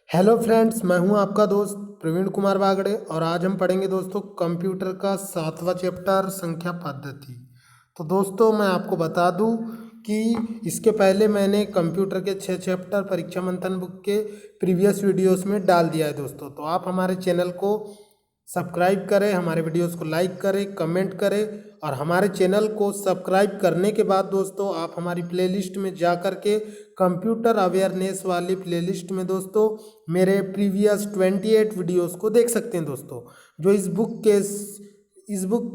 Hello friends, मैं हूं आपका दोस्त प्रवीण कुमार बागड़े और आज हम पढ़ेंगे दोस्तों कंप्यूटर का 7वां चैप्टर संख्या पद्धति। तो दोस्तों मैं आपको बता दूं कि इसके पहले मैंने कंप्यूटर के 6 चैप्टर परीक्षा मंथन बुक के प्रीवियस वीडियोस में डाल दिया है दोस्तों। तो आप हमारे चैनल को सब्सक्राइब करें, हमारे वीडियोस को लाइक करें, कमेंट करें और हमारे चैनल को सब्सक्राइब करने के बाद दोस्तों आप हमारी प्लेलिस्ट में जा कर के कंप्यूटर अवेयरनेस वाली प्लेलिस्ट में दोस्तों मेरे प्रीवियस 28 वीडियोस को देख सकते हैं दोस्तों, जो इस बुक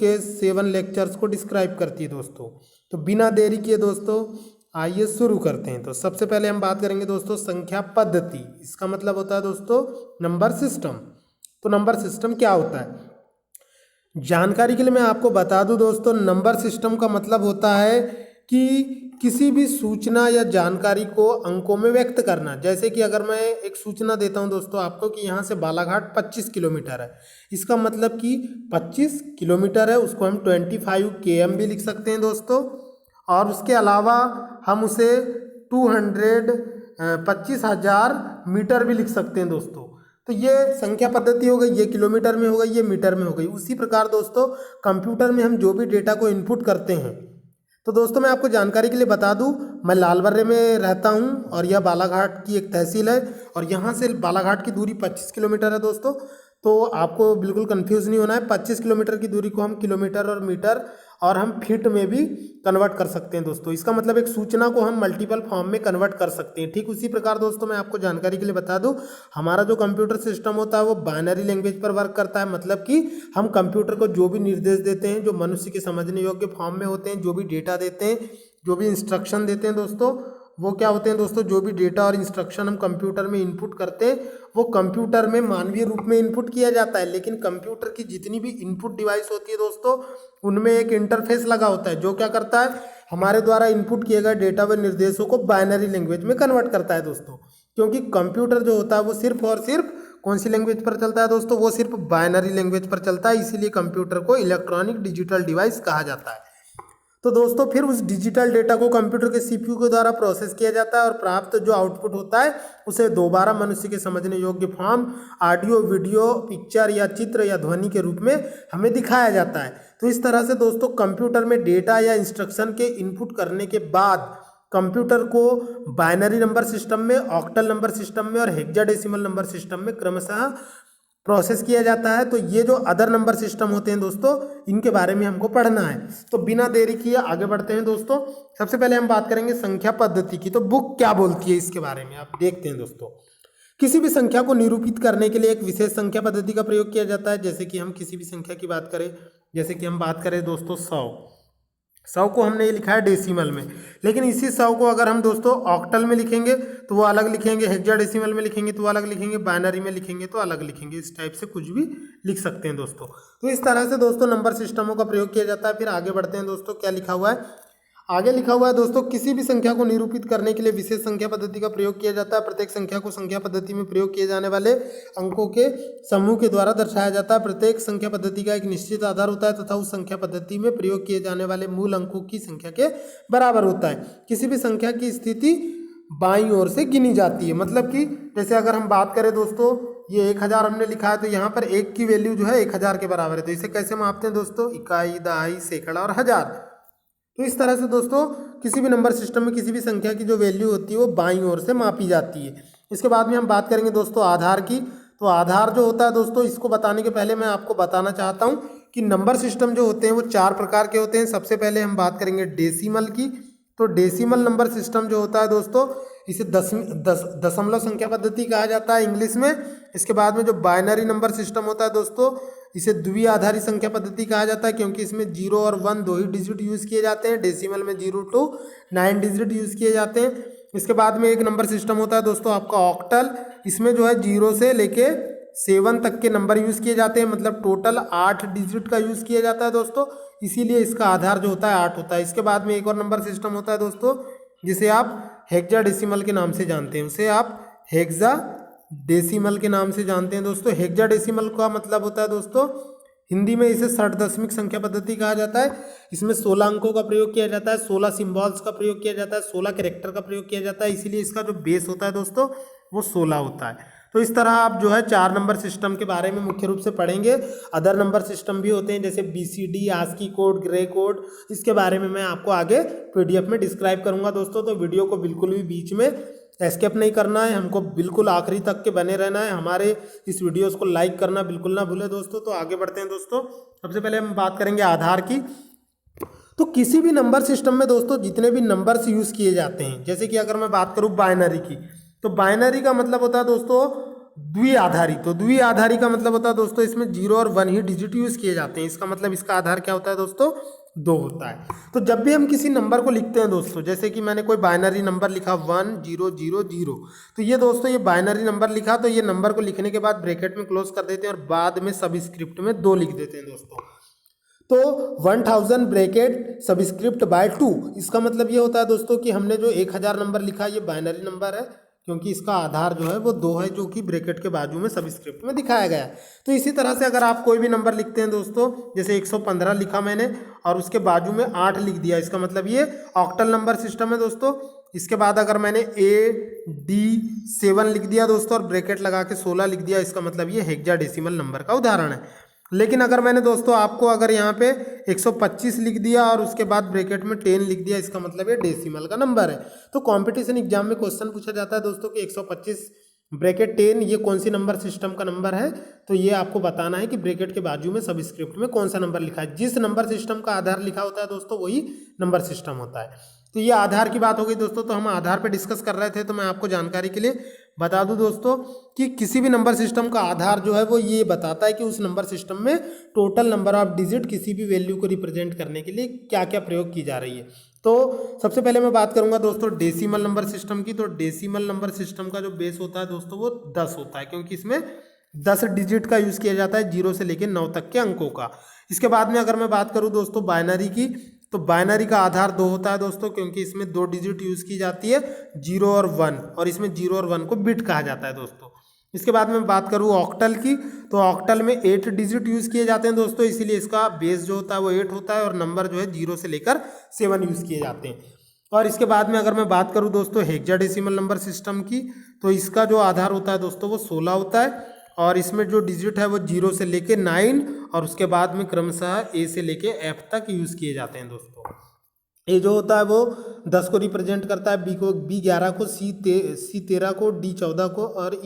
के 7 लेक्चर्स को डिस्क्राइब करती है दोस्तों। तो बिना देरी किए दोस्तों आइए शुरू करते हैं। तो सबसे पहले हम बात करेंगे दोस्तों संख्या पद्धति। इसका मतलब होता है दोस्तों नंबर सिस्टम। तो नंबर सिस्टम क्या होता है, जानकारी के लिए मैं आपको बता दूं दोस्तों, नंबर सिस्टम का मतलब होता है कि किसी भी सूचना या जानकारी को अंकों में व्यक्त करना। जैसे कि अगर मैं एक सूचना देता हूं दोस्तों आपको कि यहाँ से बालाघाट 25 किलोमीटर है, इसका मतलब कि 25 किलोमीटर है, उसको हम 25 km भी लिख सकते हैं दोस्तों। और उसके अलावा हम उसे 25,000 मीटर भी लिख सकते हैं दोस्तों। तो ये संख्या पद्धति हो गई, ये किलोमीटर में हो गई, ये मीटर में हो गई। उसी प्रकार दोस्तों कंप्यूटर में हम जो भी डेटा को इनपुट करते हैं, तो दोस्तों मैं आपको जानकारी के लिए बता दूं, मैं लालबर्रे में रहता हूं और यह बालाघाट की एक तहसील है और यहाँ से बालाघाट की दूरी 25 किलोमीटर है दोस्तों। तो आपको बिल्कुल कंफ्यूज नहीं होना है, 25 किलोमीटर की दूरी को हम किलोमीटर और मीटर और हम फीट में भी कन्वर्ट कर सकते हैं दोस्तों। इसका मतलब एक सूचना को हम मल्टीपल फॉर्म में कन्वर्ट कर सकते हैं। ठीक उसी प्रकार दोस्तों मैं आपको जानकारी के लिए बता दूं, हमारा जो कंप्यूटर सिस्टम होता है वो बाइनरी लैंग्वेज पर वर्क करता है। मतलब कि हम कंप्यूटर को जो भी निर्देश देते हैं, जो मनुष्य के समझने योग्य फॉर्म में होते हैं, जो भी डेटा देते हैं, जो भी इंस्ट्रक्शन देते हैं दोस्तों, वो क्या होते हैं दोस्तों, जो भी डेटा और इंस्ट्रक्शन हम कंप्यूटर में इनपुट करते हैं वो कंप्यूटर में मानवीय रूप में इनपुट किया जाता है। लेकिन कंप्यूटर की जितनी भी इनपुट डिवाइस होती है दोस्तों, उनमें एक इंटरफेस लगा होता है जो क्या करता है, हमारे द्वारा इनपुट किए गए डेटा व निर्देशों को बाइनरी लैंग्वेज में कन्वर्ट करता है दोस्तों। क्योंकि कंप्यूटर जो होता है वो सिर्फ और सिर्फ कौन सी लैंग्वेज पर चलता है दोस्तों, वो सिर्फ बाइनरी लैंग्वेज पर चलता है। इसीलिए कंप्यूटर को इलेक्ट्रॉनिक डिजिटल डिवाइस कहा जाता है। तो दोस्तों फिर उस डिजिटल डेटा को कंप्यूटर के सीपीयू के द्वारा प्रोसेस किया जाता है और प्राप्त जो आउटपुट होता है उसे दोबारा मनुष्य के समझने योग्य फॉर्म, ऑडियो, वीडियो, पिक्चर या चित्र या ध्वनि के रूप में हमें दिखाया जाता है। तो इस तरह से दोस्तों कंप्यूटर में डेटा या इंस्ट्रक्शन के इनपुट करने के बाद कंप्यूटर को बाइनरी नंबर सिस्टम में, ऑक्टल नंबर सिस्टम में और हेक्साडेसिमल नंबर सिस्टम में क्रमशः प्रोसेस किया जाता है। तो ये जो अदर नंबर सिस्टम होते हैं दोस्तों, इनके बारे में हमको पढ़ना है। तो बिना देरी किए आगे बढ़ते हैं दोस्तों। सबसे पहले हम बात करेंगे संख्या पद्धति की। तो बुक क्या बोलती है इसके बारे में आप देखते हैं दोस्तों। किसी भी संख्या को निरूपित करने के लिए एक विशेष संख्या पद्धति का प्रयोग किया जाता है। जैसे कि हम किसी भी संख्या की बात करें, जैसे कि हम बात करें दोस्तों 100 को हमने ये लिखा है डेसिमल में, लेकिन इसी 100 को अगर हम दोस्तों ऑक्टल में लिखेंगे तो वो अलग लिखेंगे, हेक्साडेसिमल में लिखेंगे तो अलग लिखेंगे, बाइनरी में लिखेंगे तो अलग लिखेंगे। इस टाइप से कुछ भी लिख सकते हैं दोस्तों। तो इस तरह से दोस्तों नंबर सिस्टमों का प्रयोग किया जाता है। फिर आगे बढ़ते हैं दोस्तों, क्या लिखा हुआ है, आगे लिखा हुआ है दोस्तों, किसी भी संख्या को निरूपित करने के लिए विशेष संख्या पद्धति का प्रयोग किया जाता है। प्रत्येक संख्या को संख्या पद्धति में प्रयोग किए जाने वाले अंकों के समूह के द्वारा दर्शाया जाता है। प्रत्येक संख्या पद्धति का एक निश्चित आधार होता है तथा उस संख्या पद्धति में प्रयोग किए जाने वाले मूल अंकों की संख्या के बराबर होता है। किसी भी संख्या की स्थिति बाईं ओर से गिनी जाती है। मतलब कि जैसे अगर हम बात करें दोस्तों, ये 1000 हमने लिखा है तो यहाँ पर 1 की वैल्यू जो है 1000 के बराबर है। तो इसे कैसे मापते हैं दोस्तों, इकाई, दहाई, सैकड़ा और हजार। तो इस तरह से दोस्तों किसी भी नंबर सिस्टम में किसी भी संख्या की जो वैल्यू होती है वो बाईं ओर से मापी जाती है। इसके बाद में हम बात करेंगे दोस्तों आधार की। तो आधार जो होता है दोस्तों, इसको बताने के पहले मैं आपको बताना चाहता हूँ कि नंबर सिस्टम जो होते हैं वो 4 प्रकार के होते हैं। सबसे पहले हम बात करेंगे डेसिमल की। तो डेसिमल नंबर सिस्टम जो होता है दोस्तों, इसे दशमलव संख्या पद्धति कहा जाता है इंग्लिश में। इसके बाद में जो बाइनरी नंबर सिस्टम होता है दोस्तों, इसे द्वि आधारी संख्या पद्धति कहा जाता है, क्योंकि इसमें 0 और 1 दो ही डिजिट यूज़ किए जाते हैं। डेसिमल में 0 to 9 डिजिट यूज़ किए जाते हैं। इसके बाद में एक नंबर सिस्टम होता है दोस्तों आपका ऑक्टल। इसमें जो है 0 से लेके 7 तक के नंबर यूज़ किए जाते हैं, मतलब टोटल 8 डिजिट का यूज़ किया जाता है दोस्तों। इसीलिए इसका आधार जो होता है 8 होता है। इसके बाद में एक और नंबर सिस्टम होता है दोस्तों जिसे आप हेक्साडेसिमल के नाम से जानते हैं, उसे आप हेक्साडेसिमल के नाम से जानते हैं दोस्तों। हेक्साडेसिमल का मतलब होता है दोस्तों, हिंदी में इसे 60 दशमिक संख्या पद्धति कहा जाता है। इसमें 16 अंकों का प्रयोग किया जाता है, 16 सिम्बॉल्स का प्रयोग किया जाता है, 16 कैरेक्टर का प्रयोग किया जाता है। इसीलिए इसका जो बेस होता है दोस्तों वो 16 होता है। तो इस तरह आप जो है 4 नंबर सिस्टम के बारे में मुख्य रूप से पढ़ेंगे। अदर नंबर सिस्टम भी होते हैं जैसे BCD, ASCII code, grey code, इसके बारे में मैं आपको आगे PDF में डिस्क्राइब करूंगा दोस्तों। तो वीडियो को बिल्कुल भी बीच में एस्केप नहीं करना है, हमको बिल्कुल आखिरी तक के बने रहना है। हमारे इस वीडियोस को लाइक करना बिल्कुल ना भूलें दोस्तों। तो आगे बढ़ते हैं दोस्तों। सबसे पहले हम बात करेंगे आधार की। तो किसी भी नंबर सिस्टम में दोस्तों जितने भी नंबर्स यूज़ किए जाते हैं, जैसे कि अगर मैं बात करूँ बाइनरी की, तो बाइनरी का मतलब होता है दोस्तों द्विआधारी। तो द्विआधारी का मतलब होता है दोस्तों इसमें 0 और 1 ही डिजिट यूज़ किए जाते हैं। इसका मतलब इसका आधार क्या होता है दोस्तों, 2 होता है। तो जब भी हम किसी नंबर को लिखते हैं दोस्तों, जैसे कि मैंने कोई बाइनरी नंबर लिखा 1 0 0 0, तो ये दोस्तों ये बाइनरी नंबर लिखा, तो ये नंबर को लिखने के बाद ब्रैकेट में क्लोज कर देते हैं और बाद में सबस्क्रिप्ट में 2 लिख देते हैं दोस्तों। तो 1000 ब्रैकेट सबस्क्रिप्ट बाय 2, इसका मतलब ये होता है दोस्तों कि हमने जो 1000 नंबर लिखा ये बाइनरी नंबर है, क्योंकि इसका आधार जो है वो 2 है, जो कि ब्रैकेट के बाजू में सबस्क्रिप्ट में दिखाया गया है। तो इसी तरह से अगर आप कोई भी नंबर लिखते हैं दोस्तों, जैसे 115 लिखा मैंने और उसके बाजू में 8 लिख दिया, इसका मतलब ये ऑक्टल नंबर सिस्टम है दोस्तों। इसके बाद अगर मैंने AD7 लिख दिया दोस्तों और ब्रैकेट लगा के 16 लिख दिया, इसका मतलब ये हेक्साडेसिमल नंबर का उदाहरण है। लेकिन अगर मैंने दोस्तों आपको अगर यहाँ पे 125 लिख दिया और उसके बाद ब्रैकेट में 10 लिख दिया, इसका मतलब ये डेसिमल का नंबर है। तो कंपटीशन एग्जाम में क्वेश्चन पूछा जाता है दोस्तों कि 125 ब्रैकेट 10 ये कौन सी नंबर सिस्टम का नंबर है। तो ये आपको बताना है कि ब्रैकेट के बाजू में सबस्क्रिप्ट में कौन सा नंबर लिखा है। जिस नंबर सिस्टम का आधार लिखा होता है दोस्तों वही नंबर सिस्टम होता है। तो ये आधार की बात हो गई दोस्तों। तो हम आधार पे डिस्कस कर रहे थे, तो मैं आपको जानकारी के लिए बता दूं दोस्तों कि किसी भी नंबर सिस्टम का आधार जो है वो ये बताता है कि उस नंबर सिस्टम में टोटल नंबर ऑफ डिजिट किसी भी वैल्यू को रिप्रेजेंट करने के लिए क्या क्या प्रयोग की जा रही है। तो सबसे पहले मैं बात करूंगा दोस्तों डेसिमल नंबर सिस्टम की। तो डेसिमल नंबर सिस्टम का जो बेस होता है दोस्तों वो 10 होता है, क्योंकि इसमें 10 डिजिट का यूज़ किया जाता है, 0 से लेकर 9 तक के अंकों का। इसके बाद में अगर मैं बात करूँ दोस्तों बाइनरी की, तो बाइनरी का आधार 2 होता है दोस्तों, क्योंकि इसमें 2 डिजिट यूज़ की जाती है, 0 और 1, और इसमें 0 और 1 को बिट कहा जाता है दोस्तों। इसके बाद में बात करूँ ऑक्टल की, तो ऑक्टल में 8 डिजिट यूज़ किए जाते हैं दोस्तों, इसीलिए इसका बेस जो होता है वो 8 होता है और नंबर जो है 0 से लेकर 7 यूज़ किए जाते हैं। और इसके बाद में अगर मैं बात करूँ दोस्तों हेक्साडेसिमल नंबर सिस्टम की, तो इसका जो आधार होता है दोस्तों वो 16 होता है, और इसमें जो डिजिट है वो 0 से लेके 9 और उसके बाद में क्रमशः A से लेके F तक यूज़ किए जाते हैं दोस्तों। A जो होता है वो 10 को रिप्रेजेंट करता है, B11 को, C13 को, D14 को, और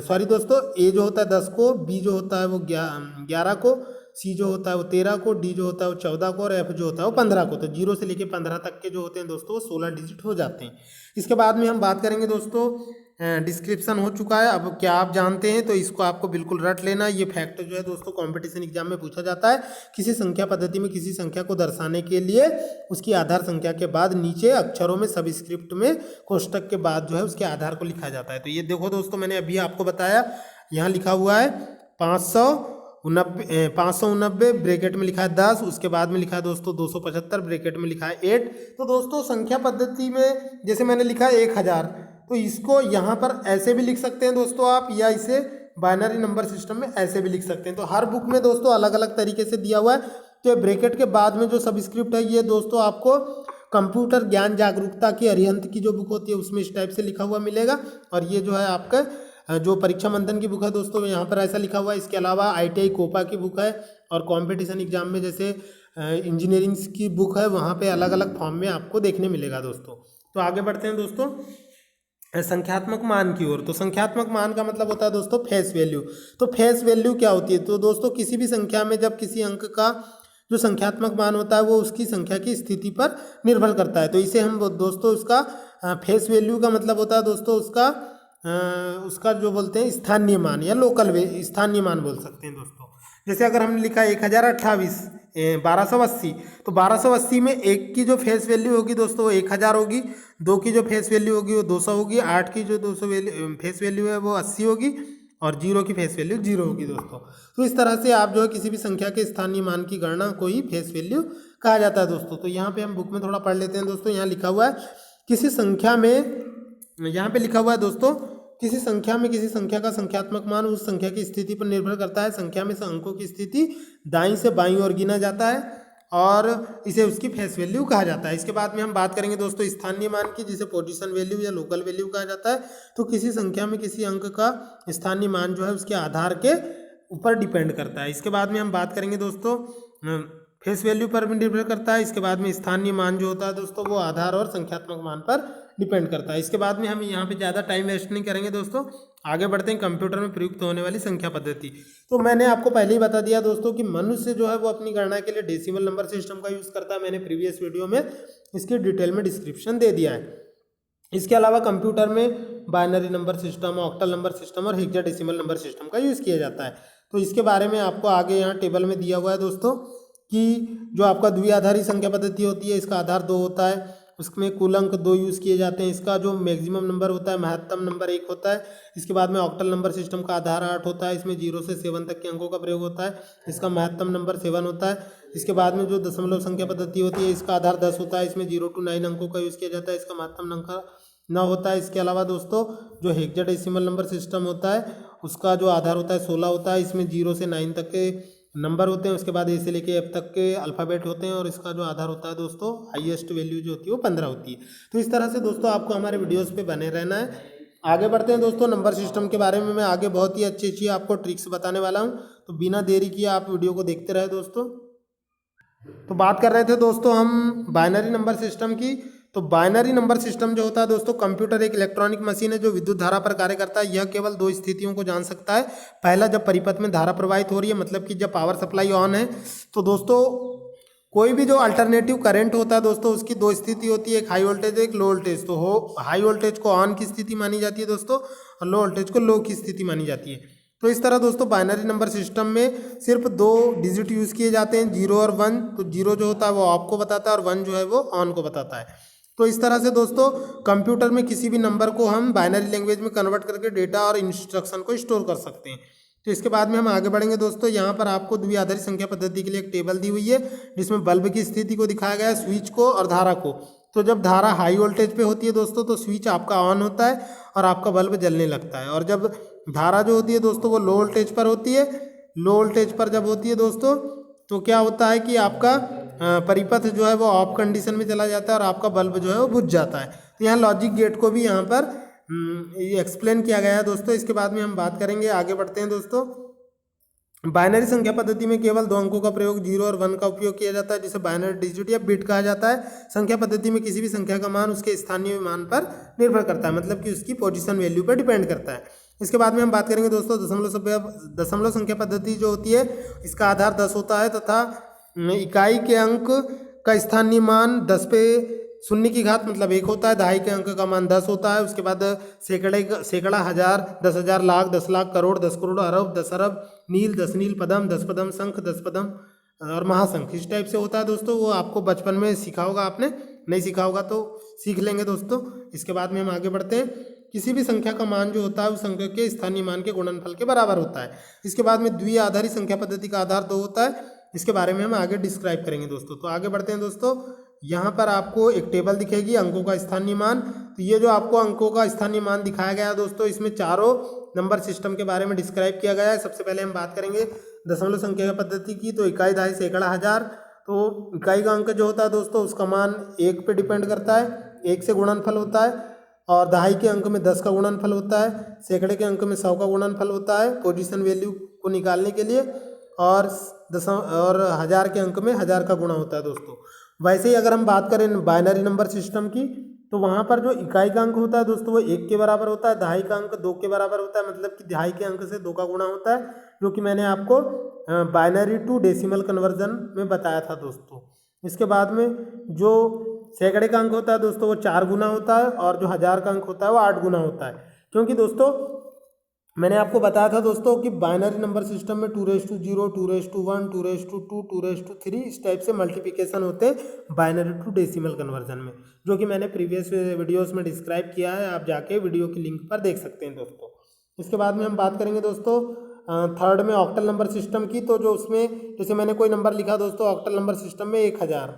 सॉरी दोस्तों, A जो होता है 10 को, B जो होता है वो 11 को, C जो होता है वो 13 को, D जो होता है वो 14 को, और F जो होता है वो 15 को। तो 0 से लेके 15 तक के जो होते हैं दोस्तों वो 16 डिजिट हो जाते हैं। इसके बाद में हम बात करेंगे दोस्तों, डिस्क्रिप्शन हो चुका है, अब क्या आप जानते हैं, तो इसको आपको बिल्कुल रट लेना। ये फैक्ट जो है दोस्तों कंपटीशन एग्जाम में पूछा जाता है। किसी संख्या पद्धति में किसी संख्या को दर्शाने के लिए उसकी आधार संख्या के बाद नीचे अक्षरों में सबस्क्रिप्ट में कोष्टक के बाद जो है उसके आधार को लिखा जाता है। तो ये देखो दोस्तों, मैंने अभी आपको बताया, यहाँ लिखा हुआ है 589 ब्रैकेट में लिखा है 10, उसके बाद में लिखा है दोस्तों 275 ब्रैकेट में लिखा है 8। तो दोस्तों संख्या पद्धति में जैसे मैंने लिखा है 1000, तो इसको यहाँ पर ऐसे भी लिख सकते हैं दोस्तों आप, या इसे बाइनरी नंबर सिस्टम में ऐसे भी लिख सकते हैं। तो हर बुक में दोस्तों अलग अलग तरीके से दिया हुआ है। तो ब्रैकेट के बाद में जो सबस्क्रिप्ट है ये दोस्तों आपको कंप्यूटर ज्ञान जागरूकता की अरिहंत की जो बुक होती है उसमें इस टाइप से लिखा हुआ मिलेगा। और ये जो है आपका जो परीक्षा मंथन की बुक है दोस्तों, यहाँ पर ऐसा लिखा हुआ है। इसके अलावा ITI कोपा की बुक है, और कॉम्पिटिशन एग्जाम में जैसे इंजीनियरिंग की बुक है, वहाँ पे अलग अलग फॉर्म में आपको देखने मिलेगा दोस्तों। तो आगे बढ़ते हैं दोस्तों संख्यात्मक मान की ओर। तो संख्यात्मक मान का मतलब होता है दोस्तों फेस वैल्यू। तो फेस वैल्यू क्या होती है, तो दोस्तों किसी भी संख्या में जब किसी अंक का जो संख्यात्मक मान होता है वो उसकी संख्या की स्थिति पर निर्भर करता है। तो इसे हम दोस्तों उसका फेस वैल्यू का मतलब होता है दोस्तों उसका जो बोलते हैं स्थानीय मान या लोकल स्थानीय मान बोल सकते हैं दोस्तों। जैसे अगर हमने लिखा 1028 1280, तो 1280 में 1 की जो फेस वैल्यू होगी दोस्तों वो 1000 होगी, 2 की जो फेस वैल्यू होगी वो 200 होगी, 8 की जो 200 फेस वैल्यू है वो 80 होगी, और 0 की फेस वैल्यू 0 होगी दोस्तों। तो इस तरह से आप जो है किसी भी संख्या के स्थानीय मान की गणना को ही फेस वैल्यू कहा जाता है दोस्तों। तो यहाँ पे हम बुक में थोड़ा पढ़ लेते हैं दोस्तों। यहाँ लिखा हुआ है किसी संख्या में, यहाँ पे लिखा हुआ है दोस्तों, किसी संख्या में किसी संख्या का संख्यात्मक मान उस संख्या की स्थिति पर निर्भर करता है। संख्या में से अंकों की स्थिति दाईं से बाईं ओर गिना जाता है। और इसे उसकी फेस वैल्यू कहा जाता है। इसके बाद में हम बात करेंगे दोस्तों स्थानीय मान की, जिसे पोजीशन वैल्यू या लोकल वैल्यू कहा जाता है। तो किसी संख्या में किसी अंक का स्थानीय मान जो है उसके आधार के ऊपर डिपेंड करता है। इसके बाद में हम बात करेंगे दोस्तों फेस वैल्यू पर भी डिपेंड करता है। इसके बाद में स्थानीय मान जो होता है दोस्तों वो आधार और संख्यात्मक मान पर डिपेंड करता है। इसके बाद में हम यहाँ पे ज़्यादा टाइम वेस्ट नहीं करेंगे दोस्तों, आगे बढ़ते हैं कंप्यूटर में प्रयुक्त होने वाली संख्या पद्धति। तो मैंने आपको पहले ही बता दिया दोस्तों कि मनुष्य जो है वो अपनी गणना के लिए डेसिमल नंबर सिस्टम का यूज़ करता है। मैंने प्रीवियस वीडियो में इसकी डिटेल में डिस्क्रिप्शन दे दिया है। इसके अलावा कंप्यूटर में binary number system, octal number system और हेक्साडेसिमल नंबर सिस्टम का यूज़ किया जाता है। तो इसके बारे में आपको आगे यहाँ टेबल में दिया हुआ है दोस्तों कि जो आपका द्विआधारी संख्या पद्धति होती है इसका आधार 2 होता है, उसमें कुल अंक 2 यूज़ किए जाते हैं। इसका जो मैक्सिमम नंबर होता है महत्तम नंबर 1 होता है। इसके बाद में ऑक्टल नंबर सिस्टम का आधार 8 होता है, इसमें 0 से 7 तक के अंकों का प्रयोग होता है, इसका महत्तम नंबर 7 होता है। इसके बाद में जो दशमलव संख्या पद्धति होती है इसका आधार 10 होता है, इसमें 0 to 9 अंकों का यूज़ किया जाता है, इसका महत्तम नंबर 9 होता है। इसके अलावा दोस्तों जो हेक्साडेसिमल नंबर सिस्टम होता है उसका जो आधार होता है 16 होता है, इसमें 0 से 9 तक के नंबर होते हैं, उसके बाद ए से लेके एफ तक के अल्फ़ाबेट होते हैं और इसका जो आधार होता है दोस्तों हाईएस्ट वैल्यू जो होती है वो 15 होती है। तो इस तरह से दोस्तों आपको हमारे वीडियोस पे बने रहना है। आगे बढ़ते हैं दोस्तों नंबर सिस्टम के बारे में मैं आगे बहुत ही अच्छी अच्छी आपको ट्रिक्स बताने वाला हूँ, तो बिना देरी किए आप वीडियो को देखते रहे दोस्तों। तो बात कर रहे थे दोस्तों हम बाइनरी नंबर सिस्टम की। तो बाइनरी नंबर सिस्टम जो होता है दोस्तों, कंप्यूटर एक इलेक्ट्रॉनिक मशीन है जो विद्युत धारा पर कार्य करता है। यह केवल 2 स्थितियों को जान सकता है। पहला, जब परिपथ में धारा प्रवाहित हो रही है, मतलब कि जब पावर सप्लाई ऑन है। तो दोस्तों कोई भी जो अल्टरनेटिव करंट होता है दोस्तों उसकी 2 स्थिति होती है, एक हाई वोल्टेज एक लो वोल्टेज। तो हाई वोल्टेज को ऑन की स्थिति मानी जाती है दोस्तों और लो वोल्टेज को लो की स्थिति मानी जाती है। तो इस तरह दोस्तों बाइनरी नंबर सिस्टम में सिर्फ 2 डिजिट यूज़ किए जाते हैं, 0 और 1। तो 0 जो होता है वो ऑफ को बताता है और 1 जो है वो ऑन को बताता है। तो इस तरह से दोस्तों कंप्यूटर में किसी भी नंबर को हम बाइनरी लैंग्वेज में कन्वर्ट करके डेटा और इंस्ट्रक्शन को स्टोर कर सकते हैं। तो इसके बाद में हम आगे बढ़ेंगे दोस्तों। यहाँ पर आपको द्विआधारी संख्या पद्धति के लिए एक टेबल दी हुई है जिसमें बल्ब की स्थिति को दिखाया गया है, स्विच को और धारा को। तो जब धारा हाई वोल्टेज पे होती है दोस्तों तो स्विच आपका ऑन होता है और आपका बल्ब जलने लगता है। और जब धारा जो होती है दोस्तों वो लो वोल्टेज पर होती है, लो वोल्टेज पर जब होती है दोस्तों तो क्या होता है कि आपका परिपथ जो है वो ऑफ कंडीशन में चला जाता है और आपका बल्ब जो है वो बुझ जाता है। तो यहाँ लॉजिक गेट को भी यहाँ पर एक्सप्लेन किया गया है दोस्तों। इसके बाद में हम बात करेंगे, आगे बढ़ते हैं दोस्तों। बाइनरी संख्या पद्धति में केवल 2 अंकों का प्रयोग 0 और 1 का उपयोग किया जाता है, जिसे बाइनरी डिजिट या बिट कहा जाता है। संख्या पद्धति में किसी भी संख्या का मान उसके स्थानीय मान पर निर्भर करता है, मतलब कि उसकी पोजीशन वैल्यू पर डिपेंड करता है। इसके बाद में हम बात करेंगे दोस्तों दशमलव संख्या पद्धति जो होती है इसका आधार 10 होता है तथा इकाई के अंक का स्थानीय मान 10 पे 0 की घात मतलब 1 होता है। दहाई के अंक का मान 10 होता है। उसके बाद सैकड़ा, हजार, 10,000, लाख, 10 लाख, करोड़, 10 करोड़, अरब, 10 अरब, नील, 10 नील, पदम, 10 पदम, शंख, 10 पदम और महाशंख। इस टाइप से होता है दोस्तों। वो आपको बचपन में सीखा होगा, आपने नहीं सीखा होगा तो सीख लेंगे दोस्तों। इसके बाद में हम आगे बढ़ते हैं। किसी भी संख्या का मान जो होता है उस संख्या के स्थानीय मान के गुणनफल के बराबर होता है। इसके बाद में द्विआधारी संख्या पद्धति का आधार 2 होता है। इसके बारे में हम आगे डिस्क्राइब करेंगे दोस्तों। तो आगे बढ़ते हैं दोस्तों। यहाँ पर आपको एक टेबल दिखेगी अंकों का स्थानीय मान। तो ये जो आपको अंकों का स्थानीय मान दिखाया गया है दोस्तों, इसमें चारों नंबर सिस्टम के बारे में डिस्क्राइब किया गया है। सबसे पहले हम बात करेंगे दशमलव संख्या पद्धति की। तो इकाई, दहाई, सैकड़ा, हजार। तो इकाई का अंक जो होता है दोस्तों उसका मान 1 पे डिपेंड करता है, 1 से गुणनफल होता है। और दहाई के अंक में 10 का गुणनफल होता है, सैकड़े के अंक में 100 का गुणनफल होता है पोजीशन वैल्यू को निकालने के लिए। और हजार के अंक में 1000 का गुणा होता है दोस्तों। वैसे ही अगर हम बात करें बाइनरी नंबर सिस्टम की तो वहाँ पर जो इकाई का अंक होता है दोस्तों वो 1 के बराबर होता है, दहाई का अंक 2 के बराबर होता है, मतलब कि दहाई के अंक से 2 का गुणा होता है, जो कि मैंने आपको बाइनरी टू डेसिमल कन्वर्जन में बताया था दोस्तों। इसके बाद में जो सैकड़े का अंक होता है दोस्तों वो 4 गुना होता है और जो 1000 का अंक होता है वो 8 गुना होता है। क्योंकि दोस्तों मैंने आपको बताया था दोस्तों कि बाइनरी नंबर सिस्टम में 2⁻0, 2⁻1, 2⁻2, 2⁻3 इस टाइप से मल्टीप्लिकेशन होते हैं बाइनरी टू डेसिमल कन्वर्जन में, जो कि मैंने प्रीवियस वीडियोस में डिस्क्राइब किया है। आप जाके वीडियो की लिंक पर देख सकते हैं दोस्तों। इसके बाद में हम बात करेंगे दोस्तों थर्ड में ऑक्टल नंबर सिस्टम की। तो जो उसमें जैसे मैंने कोई नंबर लिखा दोस्तों ऑक्टल नंबर सिस्टम में 1000,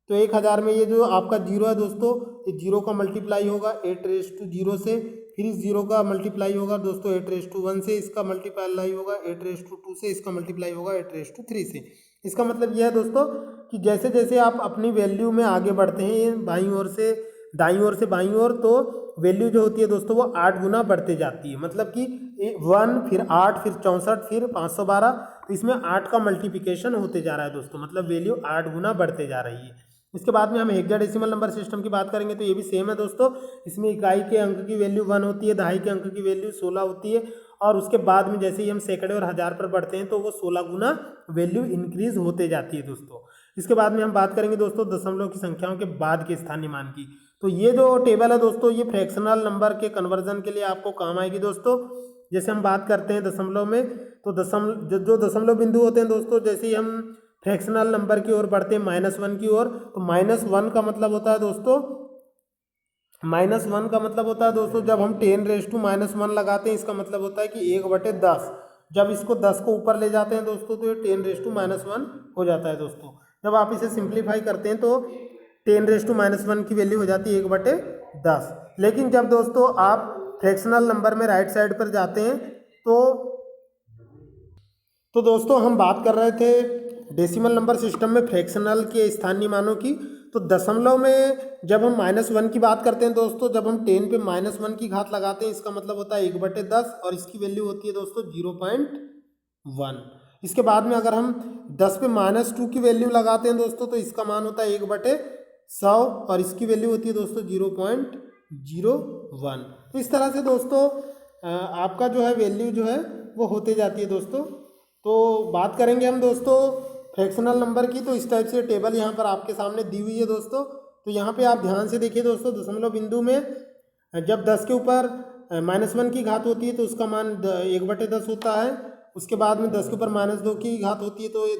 तो 1000 में ये जो आपका 0 है दोस्तों, ये 0 का मल्टीप्लाई होगा 8⁻0 से, फिर इस 0 का मल्टीप्लाई होगा दोस्तों 8⁻1 से, इसका मल्टीप्लाई होगा 8⁻2 से, इसका मल्टीप्लाई होगा 8⁻3 से। इसका मतलब यह है दोस्तों कि जैसे जैसे आप अपनी वैल्यू में आगे बढ़ते हैं बाईं ओर से दाईं ओर से बाईं ओर, तो वैल्यू जो होती है दोस्तों वो 8 गुना बढ़ते जाती है। मतलब कि 1 फिर 8 फिर 64 फिर 512, तो इसमें 8 का मल्टीप्लिकेशन होते जा रहा है दोस्तों, मतलब वैल्यू 8 गुना बढ़ते जा रही है। इसके बाद में हम हेक्साडेसिमल नंबर सिस्टम की बात करेंगे तो ये भी सेम है दोस्तों। इसमें इकाई के अंक की वैल्यू 1 होती है, दहाई के अंक की वैल्यू 16 होती है, और उसके बाद में जैसे ही हम सैकड़े और हज़ार पर बढ़ते हैं तो वो 16 गुना वैल्यू इंक्रीज होते जाती है दोस्तों। इसके बाद में हम बात करेंगे दोस्तों दशमलव की संख्याओं के बाद के स्थानीय मान की। तो ये जो टेबल है दोस्तों ये फ्रैक्शनल नंबर के कन्वर्जन के लिए आपको काम आएगी दोस्तों। जैसे हम बात करते हैं दशमलव में, तो जो दशमलव बिंदु होते हैं दोस्तों, जैसे ही हम फ्रैक्शनल नंबर की ओर बढ़ते हैं -1 की ओर, तो -1 का मतलब होता है दोस्तों, -1 का मतलब होता है दोस्तों जब हम 10⁻⁻1 लगाते हैं, इसका मतलब होता है कि 1/10। जब इसको 10 को ऊपर ले जाते हैं दोस्तों तो ये 10⁻⁻1 हो जाता है दोस्तों। जब आप इसे सिंप्लीफाई करते हैं तो 10⁻⁻1 की वैल्यू हो जाती है 1/10। लेकिन जब दोस्तों आप फ्रैक्शनल नंबर में राइट साइड पर जाते हैं तो दोस्तों हम बात कर रहे थे डेसिमल नंबर सिस्टम में फ्रैक्शनल के स्थानीय मानों की। तो दशमलव में जब हम -1 की बात करते हैं दोस्तों, जब हम 10 पे -1 की घात लगाते हैं इसका मतलब होता है 1/10, और इसकी वैल्यू होती है दोस्तों 0.1। इसके बाद में अगर हम 10 पे -2 की वैल्यू लगाते हैं दोस्तों तो इसका मान होता है 1/100, और इसकी वैल्यू होती है दोस्तों 0.01। तो इस तरह से दोस्तों आपका जो है वैल्यू जो है वो होते जाती है दोस्तों। तो बात करेंगे हम दोस्तों फ्रैक्शनल नंबर की। तो इस टाइप से टेबल यहाँ पर आपके सामने दी हुई है दोस्तों। तो यहाँ पे आप ध्यान से देखिए दोस्तों, दशमलव बिंदु में जब 10 के ऊपर -1 की घात होती है तो उसका मान 1/10 होता है। उसके बाद में 10 के ऊपर -2 की घात होती है तो ये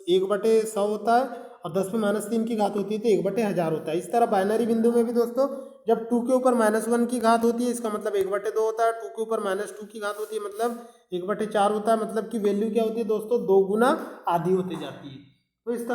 1/100 होता है, और 10 पे -3 की घात होती है तो 1/1000 होता है। इस तरह बाइनरी बिंदु में भी दोस्तों जब 2 के ऊपर -1 की घात होती है इसका मतलब 1/2 होता है, 2 के ऊपर -2 की घात होती है मतलब 1/4 होता है। मतलब कि वैल्यू क्या होती है दोस्तों 2 गुना आधी होती जाती है। तो इस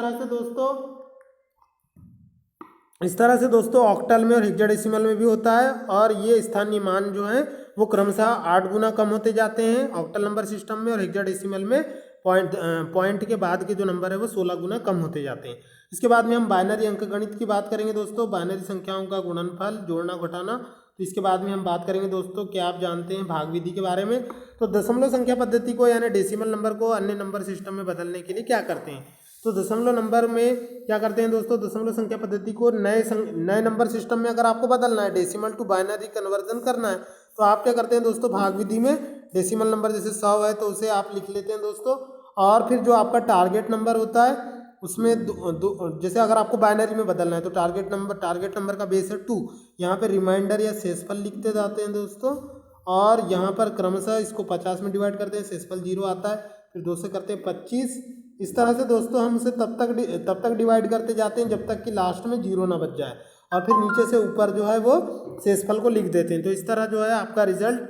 तरह से दोस्तों ऑक्टल में और हेक्साडेसिमल में भी होता है, और ये स्थानीय मान जो है वो क्रमशः 8 गुना कम होते जाते हैं ऑक्टल नंबर सिस्टम में, और हेक्साडेसिमल में पॉइंट के बाद के जो नंबर है वो 16 गुना कम होते जाते हैं। इसके बाद में हम बाइनरी अंकगणित की बात करेंगे दोस्तों, बाइनरी संख्याओं का गुणनफल, जोड़ना घटाना। तो इसके बाद में हम बात करेंगे दोस्तों, क्या आप जानते हैं भाग विधि के बारे में। तो दशमलव संख्या पद्धति को यानी डेसिमल नंबर को अन्य नंबर सिस्टम में बदलने के लिए क्या करते हैं, तो दशमलव नंबर में क्या करते हैं दोस्तों, दशमलव संख्या पद्धति को नए नंबर सिस्टम में अगर आपको बदलना है, डेसिमल टू बाइनरी कन्वर्जन करना है, तो आप क्या करते हैं दोस्तों, भाग विधि में डेसिमल नंबर जैसे 100 है तो उसे आप लिख लेते हैं दोस्तों। और फिर जो आपका टारगेट नंबर होता है उसमें जैसे अगर आपको बाइनरी में बदलना है तो टारगेट नंबर का बेस है 2, यहाँ पे रिमाइंडर या शेषफल लिखते जाते हैं दोस्तों, और यहाँ पर क्रमशः इसको 50 में डिवाइड करते हैं, शेषफल 0 आता है, फिर 2 से करते हैं 25। इस तरह से दोस्तों हम उसे तब तक डिवाइड करते जाते हैं जब तक कि लास्ट में 0 ना बच जाए, और फिर नीचे से ऊपर जो है वो शेषफल को लिख देते हैं। तो इस तरह जो है आपका रिजल्ट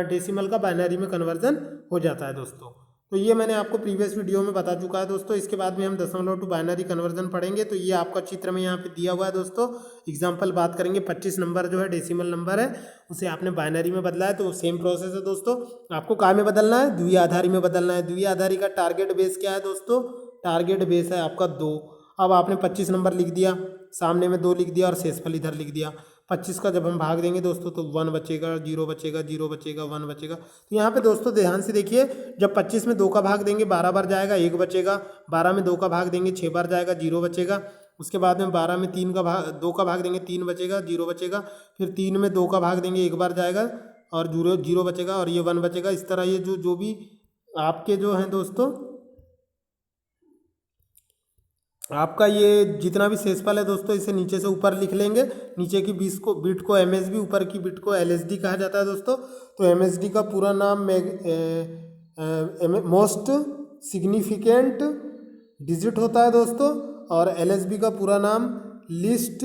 डेसिमल का बाइनरी में कन्वर्जन हो जाता है दोस्तों। तो ये मैंने आपको प्रीवियस वीडियो में बता चुका है दोस्तों। इसके बाद में हम दशमलव टू बाइनरी कन्वर्जन पढ़ेंगे। तो ये आपका चित्र में यहाँ पे दिया हुआ है दोस्तों। एग्जांपल बात करेंगे, 25 नंबर जो है डेसिमल नंबर है उसे आपने बाइनरी में बदला है, तो सेम प्रोसेस है दोस्तों। आपको काय में बदलना है, द्विआधारी आधारी में बदलना है। द्विआधारी आधारी का टारगेट बेस क्या है दोस्तों, टारगेट बेस है आपका 2। अब आपने 25 नंबर लिख दिया, सामने में 2 लिख दिया और शेषफल इधर लिख दिया। 25 का जब हम भाग देंगे दोस्तों तो 1 बचेगा, 0 बचेगा, 0 बचेगा, 1 बचेगा। तो यहाँ पे दोस्तों ध्यान से देखिए, जब 25 में 2 का भाग देंगे 12 बार जाएगा, 1 बचेगा। 12 में 2 का भाग देंगे 6 बार जाएगा, 0 बचेगा। उसके बाद में 12 में 2 का भाग देंगे 3 बचेगा, 0 बचेगा। फिर 3 में 2 का भाग देंगे 1 बार जाएगा और 0 बचेगा, और ये 1 बचेगा। इस तरह ये जो भी आपके जो हैं दोस्तों, आपका ये जितना भी शेषफल है दोस्तों इसे नीचे से ऊपर लिख लेंगे। नीचे की बिट को MSB, ऊपर की बिट को LSD कहा जाता है दोस्तों। तो MSD का पूरा नाम मोस्ट सिग्निफिकेंट डिजिट होता है दोस्तों, और LSB का पूरा नाम लीस्ट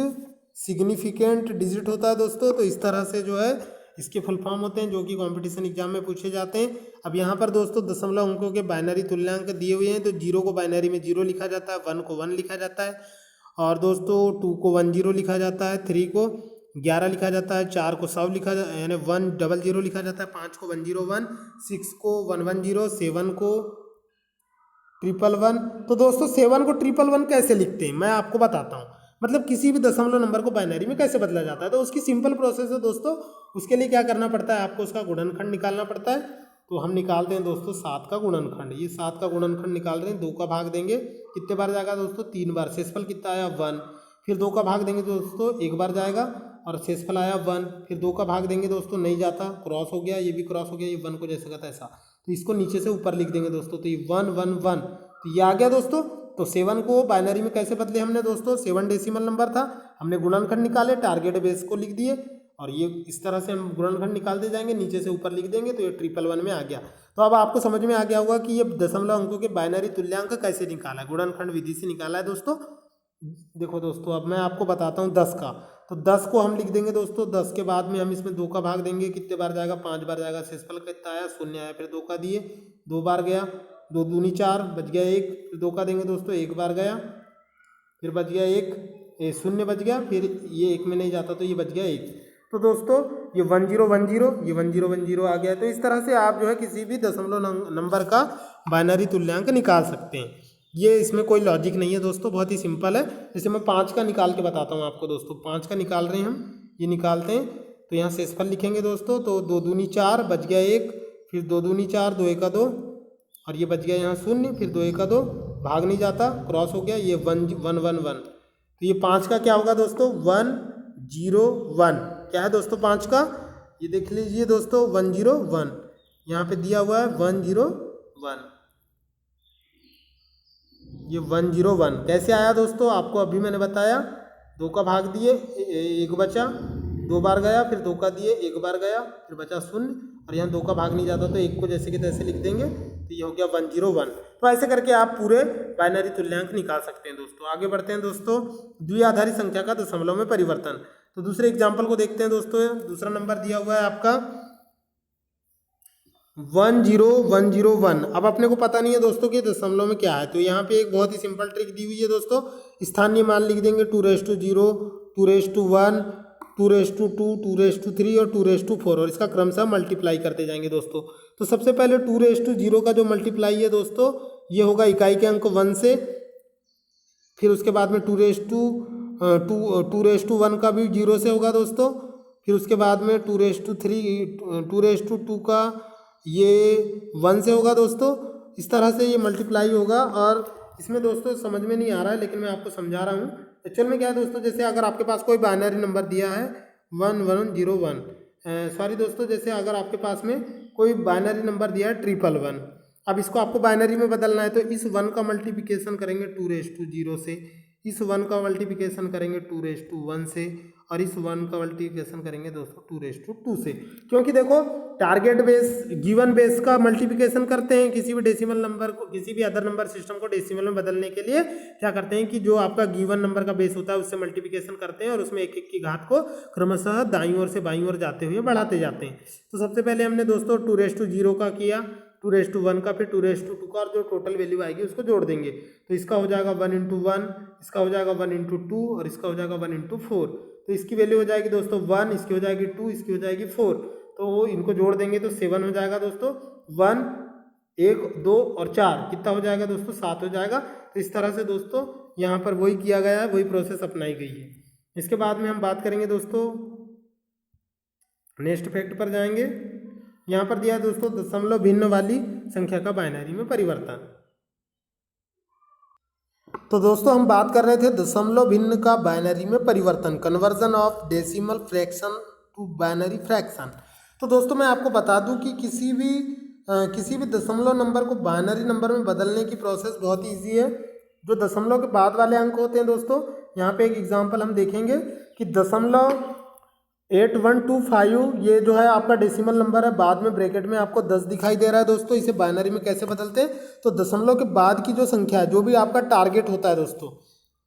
सिग्निफिकेंट डिजिट होता है दोस्तों। तो इस तरह से जो है इसके फुल फॉर्म होते हैं जो कि कंपटीशन एग्जाम में पूछे जाते हैं। अब यहाँ पर दोस्तों दशमलव अंकों के बाइनरी तुल्यांक दिए हुए हैं। तो 0 को बाइनरी में 0 लिखा जाता है, 1 को 1 लिखा जाता है, और दोस्तों 2 को 10 लिखा जाता है, 3 को 11 लिखा जाता है, 4 को 100 लिखा जाता है यानी 100 लिखा जाता है, 5 को 101, 6 को 110, 7 को 111। तो दोस्तों 7 को 111 कैसे लिखते हैं मैं आपको बताता हूँ। मतलब किसी भी दशमलव नंबर को बाइनरी में कैसे बदला जाता है, तो उसकी सिंपल प्रोसेस है दोस्तों। उसके लिए क्या करना पड़ता है, आपको उसका गुणनखंड निकालना पड़ता है। तो हम निकालते हैं दोस्तों 7 का गुणनखंड। ये 7 का गुणनखंड निकाल रहे हैं, 2 का भाग देंगे, कितने बार जाएगा दोस्तों, 3 बार। शेषफल कितना आया 1। फिर 2 का भाग देंगे दोस्तों, 1 बार जाएगा और शेषफल आया 1। फिर 2 का भाग देंगे दोस्तों, नहीं जाता, क्रॉस हो गया, ये भी क्रॉस हो गया, ये 1 को जैसे का तैसा। तो इसको नीचे से ऊपर लिख देंगे दोस्तों, तो ये 1 1 1, तो ये आ गया दोस्तों। तो 7 को बाइनरी में कैसे बदले हमने दोस्तों, 7 डेसिमल नंबर था, हमने गुणनखंड निकाले, टारगेट बेस को लिख दिए और ये इस तरह से हम गुणनखंड निकालते जाएंगे, नीचे से ऊपर लिख देंगे, तो ये 111 में आ गया। तो अब आपको समझ में आ गया होगा कि ये दशमलव अंकों के बाइनरी तुल्यांक कैसे निकाला है, गुणनखंड विधि से निकाला है दोस्तों। देखो दोस्तों, अब मैं आपको बताता हूँ 10 का। तो 10 को हम लिख देंगे दोस्तों, 10 के बाद में हम इसमें 2 का भाग देंगे, कितने बार जाएगा, 5 बार जाएगा। शेषफल कितना आया, 0 आया। फिर 2 का दिए, 2 बार गया, 2 दूनी 4, बच गया 1। फिर 2 का देंगे दोस्तों, 1 बार गया, फिर बच गया 1, 0 बच गया, फिर ये 1 में नहीं जाता तो ये बच गया 1। तो दोस्तों ये 1 0 1 0, ये 1 0 1 0 आ गया। तो इस तरह से आप जो है किसी भी दशमलव नंबर का बाइनरी तुल्यांक निकाल सकते हैं। ये इसमें कोई लॉजिक नहीं है दोस्तों, बहुत ही सिंपल है। जैसे मैं 5 का निकाल के बताता हूँ आपको दोस्तों। 5 का निकाल रहे हैं हम, ये निकालते हैं। तो यहाँ शेषफल लिखेंगे दोस्तों, तो 2 दूनी 4, बच गया 1, फिर 2 दूनी 4, 2 1 2, और ये बच गया यहाँ 0, फिर 2 1 2, भाग नहीं जाता, क्रॉस हो गया, ये 1 1 1 1। तो ये 5 का क्या होगा दोस्तों, 1 0 1। क्या है दोस्तों 5 का, ये देख लीजिए दोस्तों, 1 0 1, यहाँ पे दिया हुआ है 1 0 1, ये 1 0 1 कैसे आया दोस्तों, आपको अभी मैंने बताया। 2 का भाग दिए, 1 बचा, 2 बार गया, फिर 2 का दिए, 1 बार गया, फिर बचा 0, और यहाँ 2 का भाग नहीं जाता तो 1 को जैसे कि तैसे लिख देंगे, तो ये हो गया 1 0 1। तो ऐसे करके आप पूरे बाइनरी तुल्यांक निकाल सकते हैं दोस्तों। आगे बढ़ते हैं दोस्तों, द्विआधारी संख्या का दशमलव में परिवर्तन। तो दूसरे एग्जाम्पल को देखते हैं दोस्तों। दूसरा नंबर दिया हुआ है आपका 1 0 1 0 1। अब अपने को पता नहीं है दोस्तों कि दशमलव में क्या है, तो यहाँ पे एक बहुत ही सिंपल ट्रिक दी हुई है दोस्तों। स्थानीय मान लिख देंगे 2⁻0, 2⁻1, 2⁻2, 2⁻3 और 2⁻4, और इसका क्रमशः मल्टीप्लाई करते जाएंगे दोस्तों। तो सबसे पहले 2⁻0 का जो मल्टीप्लाई है दोस्तों, ये होगा इकाई के अंक 1 से। फिर उसके बाद में 2⁻1 का भी 0 से होगा दोस्तों। फिर उसके बाद में 2⁻2 का ये 1 से होगा दोस्तों। इस तरह से ये मल्टीप्लाई होगा, और इसमें दोस्तों समझ में नहीं आ रहा है लेकिन मैं आपको समझा रहा हूँ। एक्चुअल में क्या है दोस्तों, जैसे अगर आपके पास कोई बाइनरी नंबर दिया है 1 1 0 1, सॉरी दोस्तों, जैसे अगर आपके पास में कोई बाइनरी नंबर दिया है 111, अब इसको आपको बाइनरी में बदलना है, तो इस 1 का मल्टीप्लिकेशन करेंगे 2⁻0 से, इस 1 का मल्टीप्लिकेशन करेंगे 2⁻1 से, और इस 1 का मल्टीप्लिकेशन करेंगे दोस्तों 2⁻2 से। क्योंकि देखो टारगेट बेस गिवन बेस का मल्टीप्लिकेशन करते हैं, किसी भी डेसिमल नंबर को, किसी भी अदर नंबर सिस्टम को डेसिमल में बदलने के लिए क्या करते हैं कि जो आपका गिवन नंबर का बेस होता है उससे मल्टीप्लिकेशन करते हैं, और उसमें एक एक की घात को क्रमशः दाईं ओर से बाईं ओर जाते हुए बढ़ाते जाते हैं। तो सबसे पहले हमने दोस्तों 2⁻0 का किया, 2⁻1 का, फिर 2⁻2 का, और जो टोटल वैल्यू आएगी उसको जोड़ देंगे। तो इसका हो जाएगा 1 × 1, इसका हो जाएगा 1 × 2, और इसका हो जाएगा 1 × 4। तो इसकी वैल्यू हो जाएगी दोस्तों 1, इसकी हो जाएगी 2, इसकी हो जाएगी 4। तो इनको जोड़ देंगे तो 7 हो जाएगा दोस्तों। 1 1 2 और 4 कितना हो जाएगा दोस्तों, 7 हो जाएगा। तो इस तरह से दोस्तों यहाँ पर वही किया गया है, वही प्रोसेस अपनाई गई है। इसके बाद में हम बात करेंगे दोस्तों, नेक्स्ट फैक्ट पर जाएंगे। यहाँ पर दिया है दोस्तों दशमलव भिन्न वाली संख्या का बाइनरी में परिवर्तन। तो दोस्तों हम बात कर रहे थे दशमलव भिन्न का बाइनरी में परिवर्तन, conversion of decimal fraction to binary fraction. तो दोस्तों मैं आपको बता दूं कि किसी भी दशमलव नंबर को बाइनरी नंबर में बदलने की प्रोसेस बहुत ईजी है। जो दशमलव के बाद वाले अंक होते हैं दोस्तों, यहाँ पे एक एग्जांपल हम देखेंगे कि 0.8125 ये जो है आपका डेसिमल नंबर है, बाद में ब्रैकेट में आपको 10 दिखाई दे रहा है दोस्तों। इसे बाइनरी में कैसे बदलते हैं, तो दशमलव के बाद की जो संख्या है, जो भी आपका टारगेट होता है दोस्तों,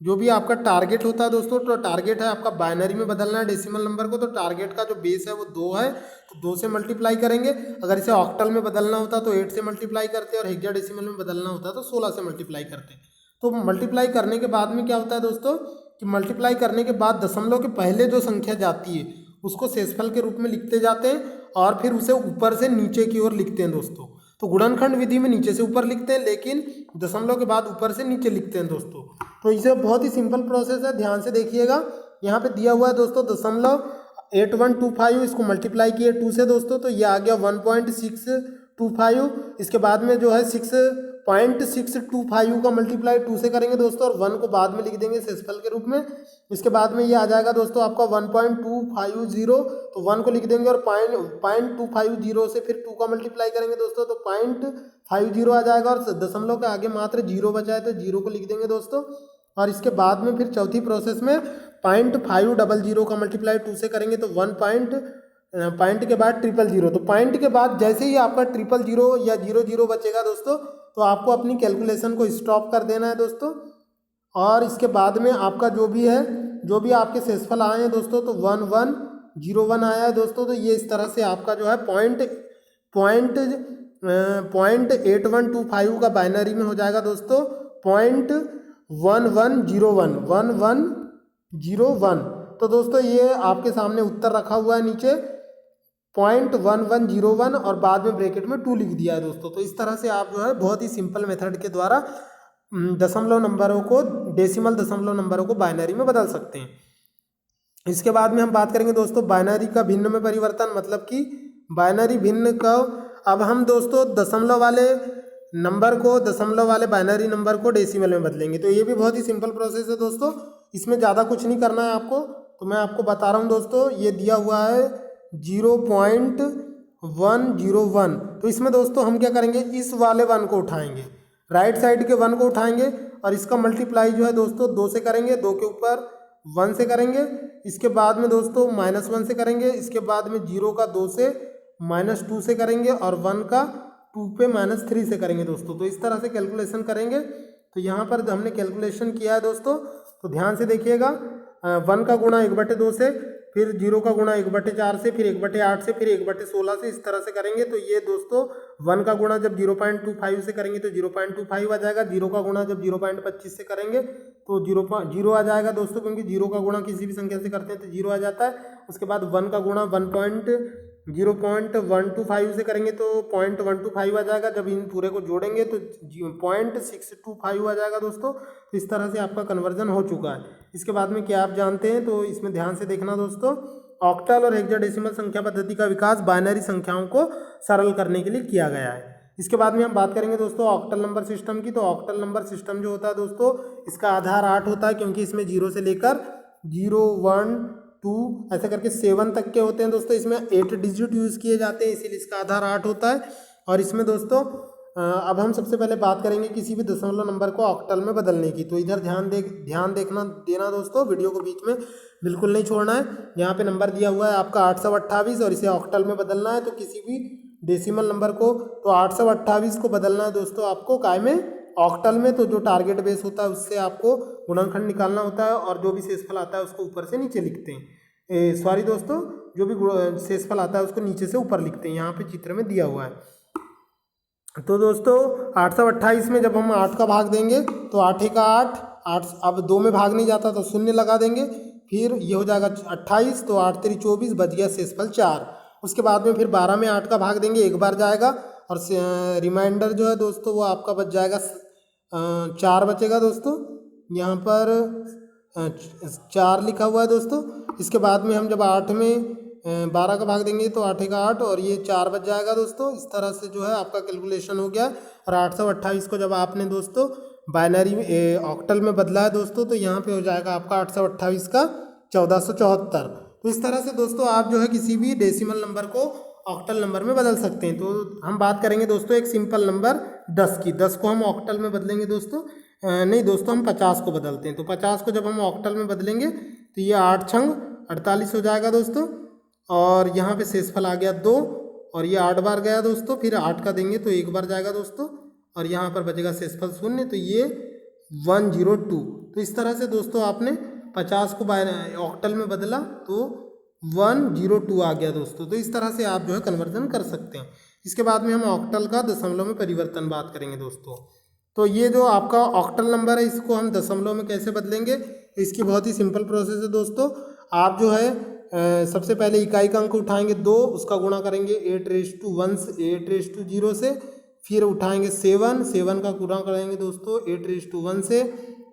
जो भी आपका टारगेट होता है दोस्तों, तो टारगेट है आपका बाइनरी में बदलना है डेसिमल नंबर को, तो टारगेट का जो बेस है वो 2 है, तो 2 से मल्टीप्लाई करेंगे। अगर इसे ऑक्टल में बदलना होता तो 8 से मल्टीप्लाई करते, और हेक्साडेसिमल में बदलना होता तो 16 से मल्टीप्लाई करते। तो मल्टीप्लाई करने के बाद में क्या होता है दोस्तों कि मल्टीप्लाई करने के बाद दशमलव के पहले जो संख्या जाती है उसको शेषफल के रूप में लिखते जाते हैं, और फिर उसे ऊपर से नीचे की ओर लिखते हैं दोस्तों। तो गुणनखंड विधि में नीचे से ऊपर लिखते हैं, लेकिन दशमलव के बाद ऊपर से नीचे लिखते हैं दोस्तों। तो इसे बहुत ही सिंपल प्रोसेस है, ध्यान से देखिएगा। यहाँ पे दिया हुआ है दोस्तों 0.8125, इसको मल्टीप्लाई किए 2 से दोस्तों, तो ये आ गया 1.625। इसके बाद में जो है 6.625 का मल्टीप्लाई 2 से करेंगे दोस्तों, और 1 को बाद में लिख देंगे शेषफल के रूप में। इसके बाद में ये आ जाएगा दोस्तों आपका 1.250, तो 1 को लिख देंगे और 0.250 से फिर 2 का मल्टीप्लाई करेंगे दोस्तों, तो 0.50 आ जाएगा, और दशमलव के आगे मात्र 0 बचा है तो 0 को लिख देंगे दोस्तों। और इसके बाद में फिर चौथी प्रोसेस में 0.500 का मल्टीप्लाई 2 से करेंगे, तो 1 पॉइंट के बाद 000, तो पॉइंट के बाद जैसे ही आपका 000 या 00 बचेगा दोस्तों, तो आपको अपनी कैलकुलेशन को स्टॉप कर देना है दोस्तों। और इसके बाद में आपका जो भी है, जो भी आपके शेषफल आए हैं दोस्तों, तो 1101 आया है दोस्तों। तो ये इस तरह से आपका जो है पॉइंट 8125 का बाइनरी में हो जाएगा दोस्तों 0.1101। तो दोस्तों ये आपके सामने उत्तर रखा हुआ है नीचे 0.1101, और बाद में ब्रैकेट में 2 लिख दिया है दोस्तों। तो इस तरह से आप जो है बहुत ही सिंपल मेथड के द्वारा दशमलव नंबरों को, डेसिमल दशमलव नंबरों को बाइनरी में बदल सकते हैं। इसके बाद में हम बात करेंगे दोस्तों बाइनरी का भिन्न में परिवर्तन, मतलब कि बाइनरी भिन्न का, अब हम दोस्तों दशमलव वाले बाइनरी नंबर को डेसिमल में बदलेंगे। तो ये भी बहुत ही सिंपल प्रोसेस है दोस्तों, इसमें ज़्यादा कुछ नहीं करना है आपको। तो मैं आपको बता रहा हूँ दोस्तों, ये दिया हुआ है 0.101। तो इसमें दोस्तों हम क्या करेंगे, इस वाले 1 को उठाएंगे, राइट साइड के 1 को उठाएंगे, और इसका मल्टीप्लाई जो है दोस्तों 2 से करेंगे, 2 के ऊपर 1 से करेंगे, इसके बाद में दोस्तों -1 से करेंगे, इसके बाद में 0 का 2 से -2 से करेंगे, और 1 का 2 पे -3 से करेंगे दोस्तों। तो इस तरह से कैलकुलेशन करेंगे। तो यहाँ पर हमने कैलकुलेशन किया है दोस्तों, तो ध्यान से देखिएगा। 1 का गुणा 1/2 से, फिर 0 का गुणा 1/4 से, फिर 1/8 से, फिर 1/16 से, इस तरह से करेंगे। तो ये दोस्तों 1 का गुणा जब 0.25 से करेंगे तो 0.25 आ जाएगा। 0 का गुणा जब 0.25 से करेंगे तो 0 आ जाएगा दोस्तों, क्योंकि 0 का गुणा किसी भी संख्या से करते हैं तो 0 आ जाता है। उसके बाद 1 का गुणा 0.125 से करेंगे तो 0.125 आ जाएगा। जब इन पूरे को जोड़ेंगे तो 0.625 आ जाएगा दोस्तों। तो इस तरह से आपका कन्वर्जन हो चुका है। इसके बाद में क्या आप जानते हैं, तो इसमें ध्यान से देखना दोस्तों, ऑक्टल और हेक्साडेसिमल संख्या पद्धति का विकास बाइनरी संख्याओं को सरल करने के लिए किया गया है। इसके बाद में हम बात करेंगे दोस्तों ऑक्टल नंबर सिस्टम की। तो ऑक्टल नंबर सिस्टम जो होता है दोस्तों, इसका आधार 8 होता है, क्योंकि इसमें 0 से लेकर 0, 1, 2 ऐसे करके 7 तक के होते हैं दोस्तों। इसमें 8 डिजिट यूज़ किए जाते हैं, इसीलिए इसका आधार 8 होता है। और इसमें दोस्तों अब हम सबसे पहले बात करेंगे किसी भी दशमलव नंबर को ऑक्टल में बदलने की। तो इधर ध्यान देना दोस्तों, वीडियो को बीच में बिल्कुल नहीं छोड़ना है। यहाँ पे नंबर दिया हुआ है आपका 828, और इसे ऑक्टल में बदलना है। तो किसी भी डेसिमल नंबर को, तो 828 को बदलना है दोस्तों आपको काय में, ऑक्टल में। तो जो टारगेट बेस होता है उससे आपको गुणनखंड निकालना होता है, और जो भी शेषफल आता है उसको ऊपर से नीचे लिखते हैं। सॉरी दोस्तों, जो भी शेषफल आता है उसको नीचे से ऊपर लिखते हैं, यहाँ पे चित्र में दिया हुआ है। तो दोस्तों 828 में जब हम 8 का भाग देंगे तो 8 का 8, अब 2 में भाग नहीं जाता तो 0 लगा देंगे, फिर ये हो जाएगा 28, तो 8 3 24, बच गया शेषफल 4। उसके बाद में फिर 12 में 8 का भाग देंगे, एक बार जाएगा, और रिमाइंडर जो है दोस्तों वो आपका बच जाएगा 4 बचेगा दोस्तों। यहाँ पर 4 लिखा हुआ है दोस्तों। इसके बाद में हम जब 8 में 12 का भाग देंगे तो 8 का 8, और ये 4 बच जाएगा दोस्तों। इस तरह से जो है आपका कैलकुलेशन हो गया। और 828 को जब आपने दोस्तों बाइनरी में ऑक्टल में बदला है दोस्तों, तो यहाँ पे हो जाएगा आपका 828 का 1474। तो इस तरह से दोस्तों आप जो है किसी भी डेसिमल नंबर को ऑक्टल नंबर में बदल सकते हैं। तो हम बात करेंगे दोस्तों एक सिंपल नंबर 10 की। 10 को हम ऑक्टल में बदलेंगे दोस्तों, नहीं दोस्तों हम 50 को बदलते हैं। तो 50 को जब हम ऑक्टल में बदलेंगे तो ये 8 छंग 48 हो जाएगा दोस्तों। और यहाँ पे शेषफल आ गया 2, और ये 8 बार गया दोस्तों। फिर 8 का देंगे तो 1 बार जाएगा दोस्तों, और यहाँ पर बचेगा शेषफल 0, तो ये 102। तो इस तरह से दोस्तों आपने 50 को ऑक्टल में बदला तो 102 आ गया दोस्तों। तो इस तरह से आप जो है कन्वर्जन कर सकते हैं। इसके बाद में हम ऑक्टल का दशमलव में परिवर्तन बात करेंगे दोस्तों। तो ये जो आपका ऑक्टल नंबर है इसको हम दशमलव में कैसे बदलेंगे, इसकी बहुत ही सिंपल प्रोसेस है दोस्तों। आप जो है सबसे पहले इकाई का अंक उठाएंगे 2, उसका गुणा करेंगे 8 रेज़ टू 0 से, फिर उठाएंगे 7 का गुणा करेंगे दोस्तों 8⁻1 से,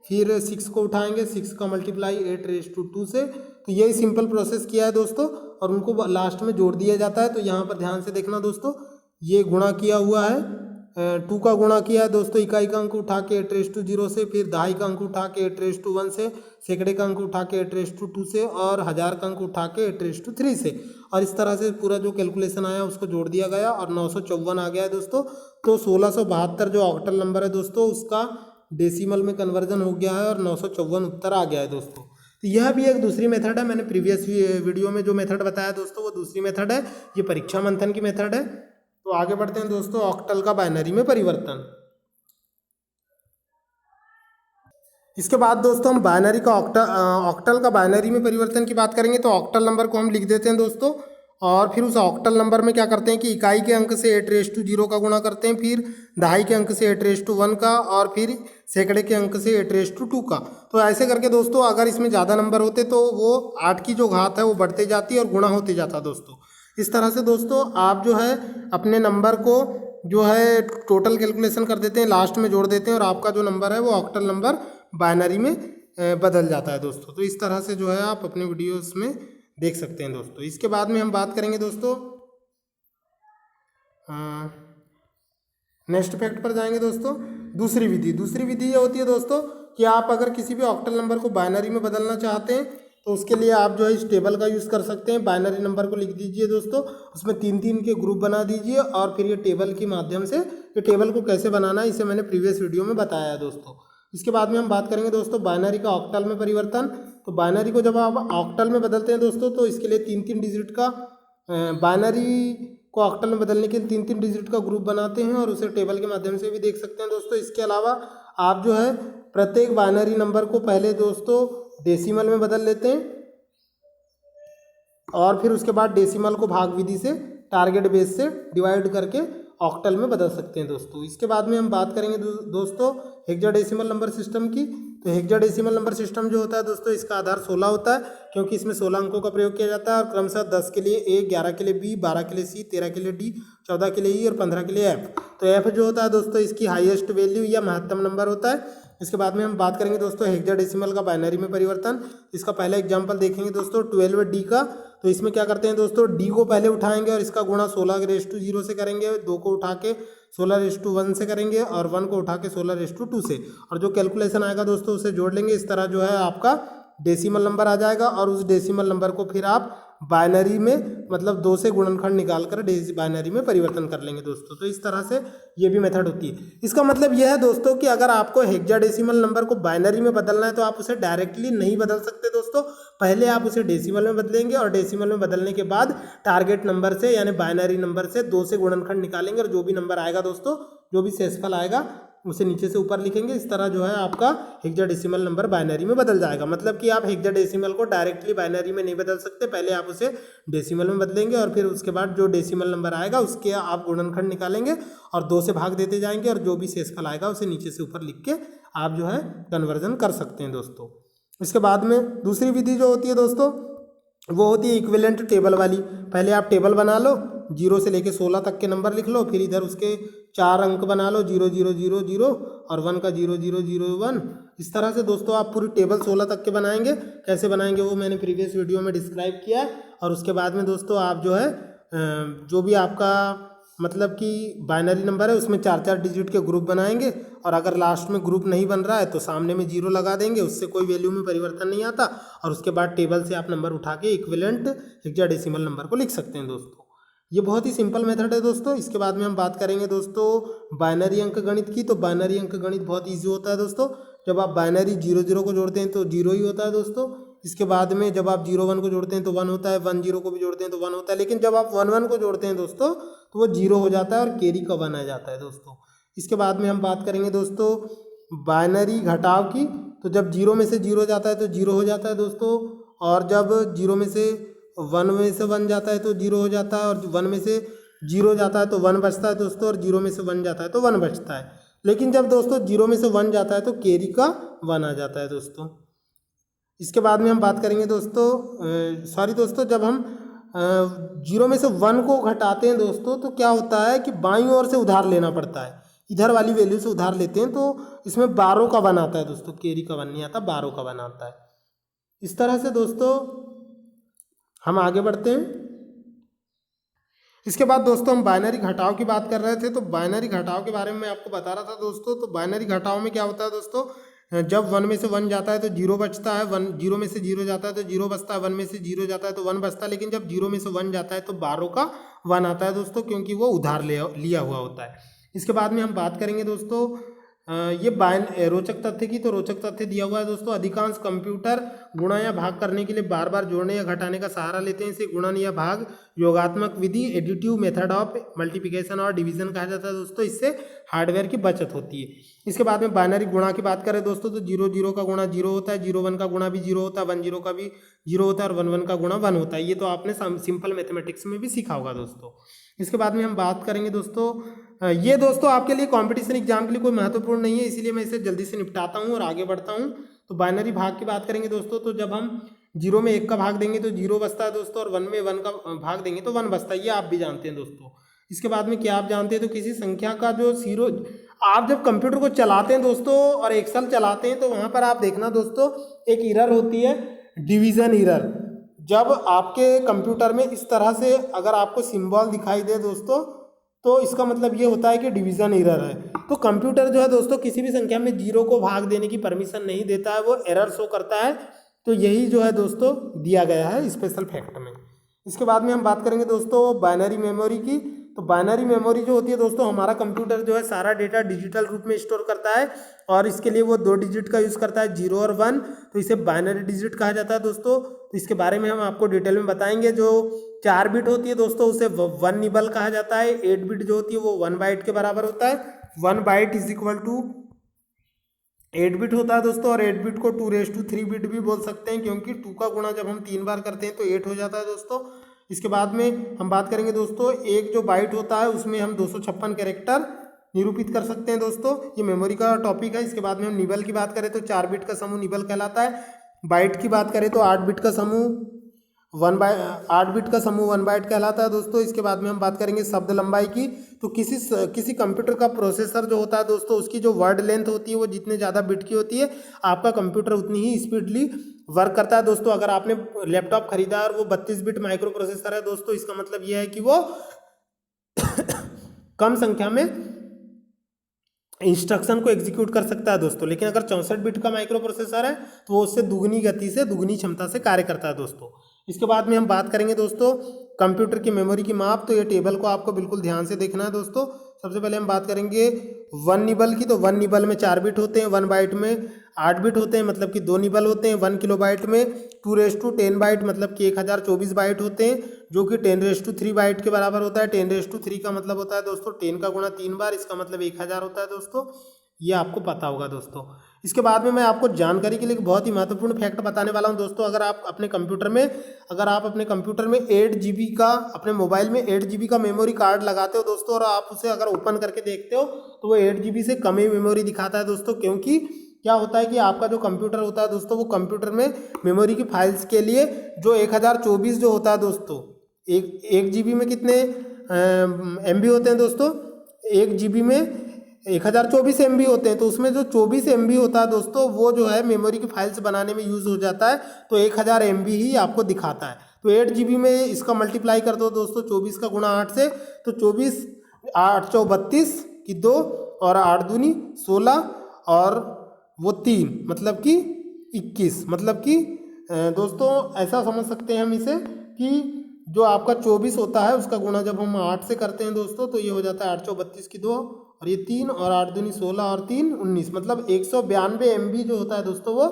फिर 6 को उठाएंगे, 6 का मल्टीप्लाई 8⁻2 से। तो यही सिंपल प्रोसेस किया है दोस्तों, और उनको लास्ट में जोड़ दिया जाता है। तो यहाँ पर ध्यान से देखना दोस्तों, ये गुणा किया हुआ है, 2 का गुणा किया है दोस्तों, इकाई का अंक उठा के 8⁻0 से, फिर दहाई का अंक उठा के 8⁻1 से, सैकड़े का अंक उठा के 8⁻2 से, और हज़ार का अंक उठा के 8⁻3 से। और इस तरह से पूरा जो कैलकुलेशन आया उसको जोड़ दिया गया और 954 आ गया है दोस्तों। तो 1672 जो ऑक्टल नंबर है दोस्तों, उसका डेसिमल में कन्वर्जन हो गया है और 954 उत्तर आ गया है दोस्तों। तो यह भी एक दूसरी मेथड है। मैंने प्रीवियस वीडियो में जो मेथड बताया दोस्तों, वो दूसरी मेथड है। ये परीक्षा मंथन की मेथड है। तो आगे बढ़ते हैं दोस्तों, ऑक्टल का बाइनरी में परिवर्तन। इसके बाद दोस्तों हम बाइनरी का ऑक्टल का बाइनरी में परिवर्तन की बात करेंगे। तो ऑक्टल नंबर को हम लिख देते हैं दोस्तों, और फिर उस ऑक्टल नंबर में क्या करते हैं कि इकाई के अंक से 8⁻0 का गुणा करते हैं, फिर दहाई के अंक से 8⁻1 का, और फिर सैकड़े के अंक से 8⁻2 का। तो ऐसे करके दोस्तों अगर इसमें ज़्यादा नंबर होते तो वो 8 की जो घात है वो बढ़ते जाती है और गुणा होते जाता दोस्तों। इस तरह से दोस्तों आप जो है अपने नंबर को जो है टोटल कैलकुलेशन कर देते हैं, लास्ट में जोड़ देते हैं, और आपका जो नंबर है वो ऑक्टल नंबर बाइनरी में बदल जाता है दोस्तों। तो इस तरह से जो है आप अपने वीडियोस में देख सकते हैं दोस्तों। इसके बाद में हम बात करेंगे दोस्तों, नेक्स्ट फैक्ट पर जाएंगे दोस्तों। दूसरी विधि ये होती है दोस्तों कि आप अगर किसी भी ऑक्टल नंबर को बाइनरी में बदलना चाहते हैं तो उसके लिए आप जो है इस टेबल का यूज़ कर सकते हैं। बाइनरी नंबर को लिख दीजिए दोस्तों, उसमें 3-3 के ग्रुप बना दीजिए, और फिर ये टेबल के माध्यम से, ये टेबल को कैसे बनाना है इसे मैंने प्रीवियस वीडियो में बताया है दोस्तों। इसके बाद में हम बात करेंगे दोस्तों बाइनरी का ऑक्टल में परिवर्तन। तो बाइनरी को जब आप ऑक्टल में बदलते हैं दोस्तों, तो इसके लिए 3-3 डिजिट का बाइनरी को ऑक्टल में बदलने के लिए 3-3 डिजिट का ग्रुप बनाते हैं, और उसे टेबल के माध्यम से भी देख सकते हैं दोस्तों। इसके अलावा आप जो है प्रत्येक बाइनरी नंबर को पहले दोस्तों डेसिमल में बदल लेते हैं, और फिर उसके बाद डेसिमल को भाग विधि से, टारगेट बेस से डिवाइड करके ऑक्टल में बदल सकते हैं दोस्तों। इसके बाद में हम बात करेंगे दोस्तों हेक्साडेसिमल नंबर सिस्टम की। तो हेक्साडेसिमल नंबर सिस्टम जो होता है दोस्तों, इसका आधार 16 होता है, क्योंकि इसमें 16 अंकों का प्रयोग किया जाता है, और क्रमशः 10 के लिए ए, 11 के लिए बी, 12 के लिए सी, 13 के लिए डी, 14 के लिए ई और 15 के लिए एफ। तो एफ जो होता है दोस्तों, इसकी हाईएस्ट वैल्यू या महत्तम नंबर होता है। इसके बाद में हम बात करेंगे दोस्तों हेक्साडेसिमल का बाइनरी में परिवर्तन। इसका पहला एग्जांपल देखेंगे दोस्तों 12D का। तो इसमें क्या करते हैं दोस्तों, डी को पहले उठाएंगे और इसका गुणा 16⁻0 से करेंगे, 2 को उठा के 16⁻1 से करेंगे, और 1 को उठा के 16⁻2 से, और जो कैलकुलेशन आएगा दोस्तों उसे जोड़ लेंगे। इस तरह जो है आपका डेसिमल नंबर आ जाएगा, और उस डेसिमल नंबर को फिर आप बाइनरी में मतलब 2 से गुणनखंड निकाल कर बाइनरी में परिवर्तन कर लेंगे दोस्तों। तो इस तरह से ये भी मेथड होती है। इसका मतलब यह है दोस्तों कि अगर आपको हेक्साडेसिमल नंबर को बाइनरी में बदलना है तो आप उसे डायरेक्टली नहीं बदल सकते दोस्तों, पहले आप उसे डेसिमल में बदलेंगे, और डेसिमल में बदलने के बाद टारगेट नंबर से यानी बाइनरी नंबर से 2 से गुणनखंड निकालेंगे, और जो भी नंबर आएगा दोस्तों, जो भी शेषफल आएगा उसे नीचे से ऊपर लिखेंगे। इस तरह जो है आपका हेक्साडेसिमल नंबर बाइनरी में बदल जाएगा। मतलब कि आप हेक्साडेसिमल को डायरेक्टली बाइनरी में नहीं बदल सकते, पहले आप उसे डेसिमल में बदलेंगे, और फिर उसके बाद जो डेसिमल नंबर आएगा उसके आप गुणनखंड निकालेंगे और 2 से भाग देते जाएंगे, और जो भी शेषफल आएगा उसे नीचे से ऊपर लिख के आप जो है कन्वर्जन कर सकते हैं दोस्तों। इसके बाद में दूसरी विधि जो होती है दोस्तों, वो होती है इक्विवेलेंट टेबल वाली। पहले आप टेबल बना लो, 0 से लेके 16 तक के नंबर लिख लो, फिर इधर उसके 4 अंक बना लो, 0 0 0 0 और 1 का 0 0 0 1। इस तरह से दोस्तों आप पूरी टेबल 16 तक के बनाएंगे। कैसे बनाएंगे वो मैंने प्रीवियस वीडियो में डिस्क्राइब किया है। और उसके बाद में दोस्तों आप जो है जो भी आपका मतलब कि बाइनरी नंबर है उसमें 4-4 डिजिट के ग्रुप बनाएंगे, और अगर लास्ट में ग्रुप नहीं बन रहा है तो सामने में 0 लगा देंगे, उससे कोई वैल्यू में परिवर्तन नहीं आता, और उसके बाद टेबल से आप नंबर उठा के इक्विवेलेंट हेक्साडेसिमल नंबर को लिख सकते हैं दोस्तों। ये बहुत ही सिंपल मेथड है दोस्तों। इसके बाद में हम बात करेंगे दोस्तों बाइनरी अंक गणित की। तो बाइनरी अंक गणित बहुत ईजी होता है दोस्तों। जब आप बाइनरी 0-0 को जोड़ते हैं तो 0 ही होता है दोस्तों। इसके बाद में जब आप 0-1 को जोड़ते हैं तो 1 होता है, 1-0 को भी जोड़ते हैं तो 1 होता है, लेकिन जब आप 1-1 को जोड़ते हैं दोस्तों तो वो 0 हो जाता है और कैरी का 1 आ जाता है दोस्तों। इसके बाद में हम बात करेंगे दोस्तों बाइनरी घटाव की। तो जब 0 में से 0 जाता है तो 0 हो जाता है दोस्तों, और जब 0 में से 1 जाता है तो 0 हो जाता है, और 1 में से 0 जाता है तो 1 बचता है दोस्तों, और 0 में से 1 जाता है तो 1 बचता है। लेकिन जब दोस्तों 0 में से 1 जाता है तो कैरी का 1 आ जाता है दोस्तों। इसके बाद में हम बात करेंगे दोस्तों जब हम जीरो में से 1 को घटाते हैं दोस्तों तो क्या होता है कि बाईं ओर से उधार लेना पड़ता है, इधर वाली वैल्यू से उधार लेते हैं तो इसमें 12 का 1 आता है दोस्तों, कैरी का 1 नहीं आता, 12 का 1 आता है। इस तरह से दोस्तों हम आगे बढ़ते हैं। इसके बाद दोस्तों हम बाइनरी घटाव की बात कर रहे थे, तो बाइनरी घटाव के बारे में मैं आपको बता रहा था दोस्तों। तो बाइनरी घटाव में क्या होता है दोस्तों, जब 1 में से 1 जाता है तो 0 बचता है, 1 0 में से 0 जाता है तो 0 बचता है, 1 में से 0 जाता है तो 1 बचता है, लेकिन जब 0 में से 1 जाता है तो 12 का 1 आता है दोस्तों, क्योंकि वो उधार लिया हुआ होता है। इसके बाद में हम बात करेंगे दोस्तों ये रोचक तथ्य की। तो रोचक तथ्य दिया हुआ है दोस्तों, अधिकांश कंप्यूटर गुणा या भाग करने के लिए बार बार जोड़ने या घटाने का सहारा लेते हैं। इसे गुणन या भाग योगात्मक विधि, एडिटिव मेथड ऑफ मल्टीप्लिकेशन और डिवीजन कहा जाता है दोस्तों। इससे हार्डवेयर की बचत होती है। इसके बाद में बाइनरी गुणा की बात करें दोस्तों, तो 0 0 का गुणा 0 होता है, 0 1 का गुणा भी 0 होता है, 1 0 का भी 0 होता है और 1 1 का गुणा 1 होता है। ये तो आपने सिंपल मैथमेटिक्स में भी सीखा होगा दोस्तों। इसके बाद में हम बात करेंगे दोस्तों, ये दोस्तों आपके लिए कंपटीशन एग्जाम के लिए कोई महत्वपूर्ण नहीं है, इसीलिए मैं इसे जल्दी से निपटाता हूँ और आगे बढ़ता हूँ। तो बाइनरी भाग की बात करेंगे दोस्तों, तो जब हम 0 में 1 का भाग देंगे तो 0 बचता है दोस्तों, और 1 में 1 का भाग देंगे तो 1 बचता है। ये आप भी जानते हैं दोस्तों। इसके बाद में क्या आप जानते हैं, तो किसी संख्या का जो जीरो, आप जब कंप्यूटर को चलाते हैं दोस्तों और एक्सेल चलाते हैं तो वहाँ पर आप देखना दोस्तों एक एरर होती है, डिवीजन एरर। जब आपके कंप्यूटर में इस तरह से अगर आपको सिंबल दिखाई दे दोस्तों, तो इसका मतलब ये होता है कि डिवीजन एरर है। तो कंप्यूटर जो है दोस्तों किसी भी संख्या में 0 को भाग देने की परमिशन नहीं देता है, वो एरर शो करता है। तो यही जो है दोस्तों दिया गया है स्पेशल फैक्ट में। इसके बाद में हम बात करेंगे दोस्तों बाइनरी मेमोरी की। तो बाइनरी मेमोरी जो होती है दोस्तों, हमारा कंप्यूटर जो है सारा डेटा डिजिटल रूप में स्टोर करता है और इसके लिए वो 2 डिजिट का यूज़ करता है, 0 और 1। तो इसे बाइनरी डिजिट कहा जाता है दोस्तों। तो इसके बारे में हम आपको डिटेल में बताएंगे। जो 4 बिट होती है दोस्तों उसे 1 निबल कहा जाता है। 8 बिट जो होती है वो 1 बाइट के बराबर होता है। 1 byte is equal to 8 bit होता है दोस्तों, और 8 बिट को 2⁵ बिट भी बोल सकते हैं, क्योंकि 2 का गुणा जब हम 3 बार करते हैं तो 8 हो जाता है दोस्तों। इसके बाद में हम बात करेंगे दोस्तों, एक जो बाइट होता है उसमें हम 256 कैरेक्टर निरूपित कर सकते हैं दोस्तों। ये मेमोरी का टॉपिक है। इसके बाद में हम निबल की बात करें तो 4 बिट का समूह निबल कहलाता है। बाइट की बात करें तो 8 बिट का समूह 8 बिट का समूह 1 बाइट कहलाता है दोस्तों। इसके बाद में हम बात करेंगे शब्द लंबाई की। तो किसी कंप्यूटर का प्रोसेसर जो होता है दोस्तों, उसकी जो वर्ड लेंथ होती है वो जितने ज़्यादा बिट की होती है, आपका कंप्यूटर उतनी ही स्पीडली वर्क करता है दोस्तों। अगर आपने लैपटॉप खरीदा और वो 32 बिट माइक्रो प्रोसेसर है दोस्तों, इसका मतलब यह है कि वो कम संख्या में इंस्ट्रक्शन को एग्जीक्यूट कर सकता है दोस्तों। लेकिन अगर 64 बिट का माइक्रो प्रोसेसर है तो वो उससे दुगनी गति से, दुगनी क्षमता से कार्य करता है दोस्तों। इसके बाद में हम बात करेंगे दोस्तों कंप्यूटर की मेमोरी की माप। तो ये टेबल को आपको बिल्कुल ध्यान से देखना है दोस्तों। सबसे पहले हम बात करेंगे 1 निबल की। तो 1 निबल में 4 बिट होते हैं, 1 बाइट में 8 बिट होते हैं, मतलब कि 2 निबल होते हैं। 1 किलोबाइट में 2⁻10 बाइट, मतलब कि 1024 बाइट होते हैं, जो कि 10⁻3 बाइट के बराबर होता है। 10⁻3 का मतलब होता है दोस्तों 10 का गुणा 3 बार, इसका मतलब 1000 होता है दोस्तों। ये आपको पता होगा दोस्तों। इसके बाद में मैं आपको जानकारी के लिए एक बहुत ही महत्वपूर्ण फैक्ट बताने वाला हूं दोस्तों। अगर आप अपने कंप्यूटर में 8 GB का, अपने मोबाइल में 8 GB का मेमोरी कार्ड लगाते हो दोस्तों, और आप उसे अगर ओपन करके देखते हो तो वो 8 GB से कम ही मेमोरी दिखाता है दोस्तों। क्योंकि क्या होता है कि आपका जो कंप्यूटर होता है दोस्तों, वो कंप्यूटर में मेमोरी की फाइल्स के लिए जो 1024 जो होता है दोस्तों, एक GB में कितने MB होते हैं दोस्तों, 1 GB में 1024 MB होते हैं। तो उसमें जो 24 MB होता है दोस्तों, वो जो है मेमोरी की फाइल्स बनाने में यूज़ हो जाता है। तो 1000 MB ही आपको दिखाता है। तो 8 GB में इसका मल्टीप्लाई कर दो दोस्तों 24 का गुणा 8 से, तो 24 8 चौ 32 की 2 और 8 दूनी 16 और वो 3, मतलब कि 21। मतलब कि दोस्तों ऐसा समझ सकते हैं हम इसे कि जो आपका 24 होता है उसका गुणा जब हम 8 से करते हैं दोस्तों, तो ये हो जाता है 8 चौ 32 की 2 और ये 3 और 8 दूनी 16 और 3 19, मतलब 192 MB जो होता है दोस्तों, वो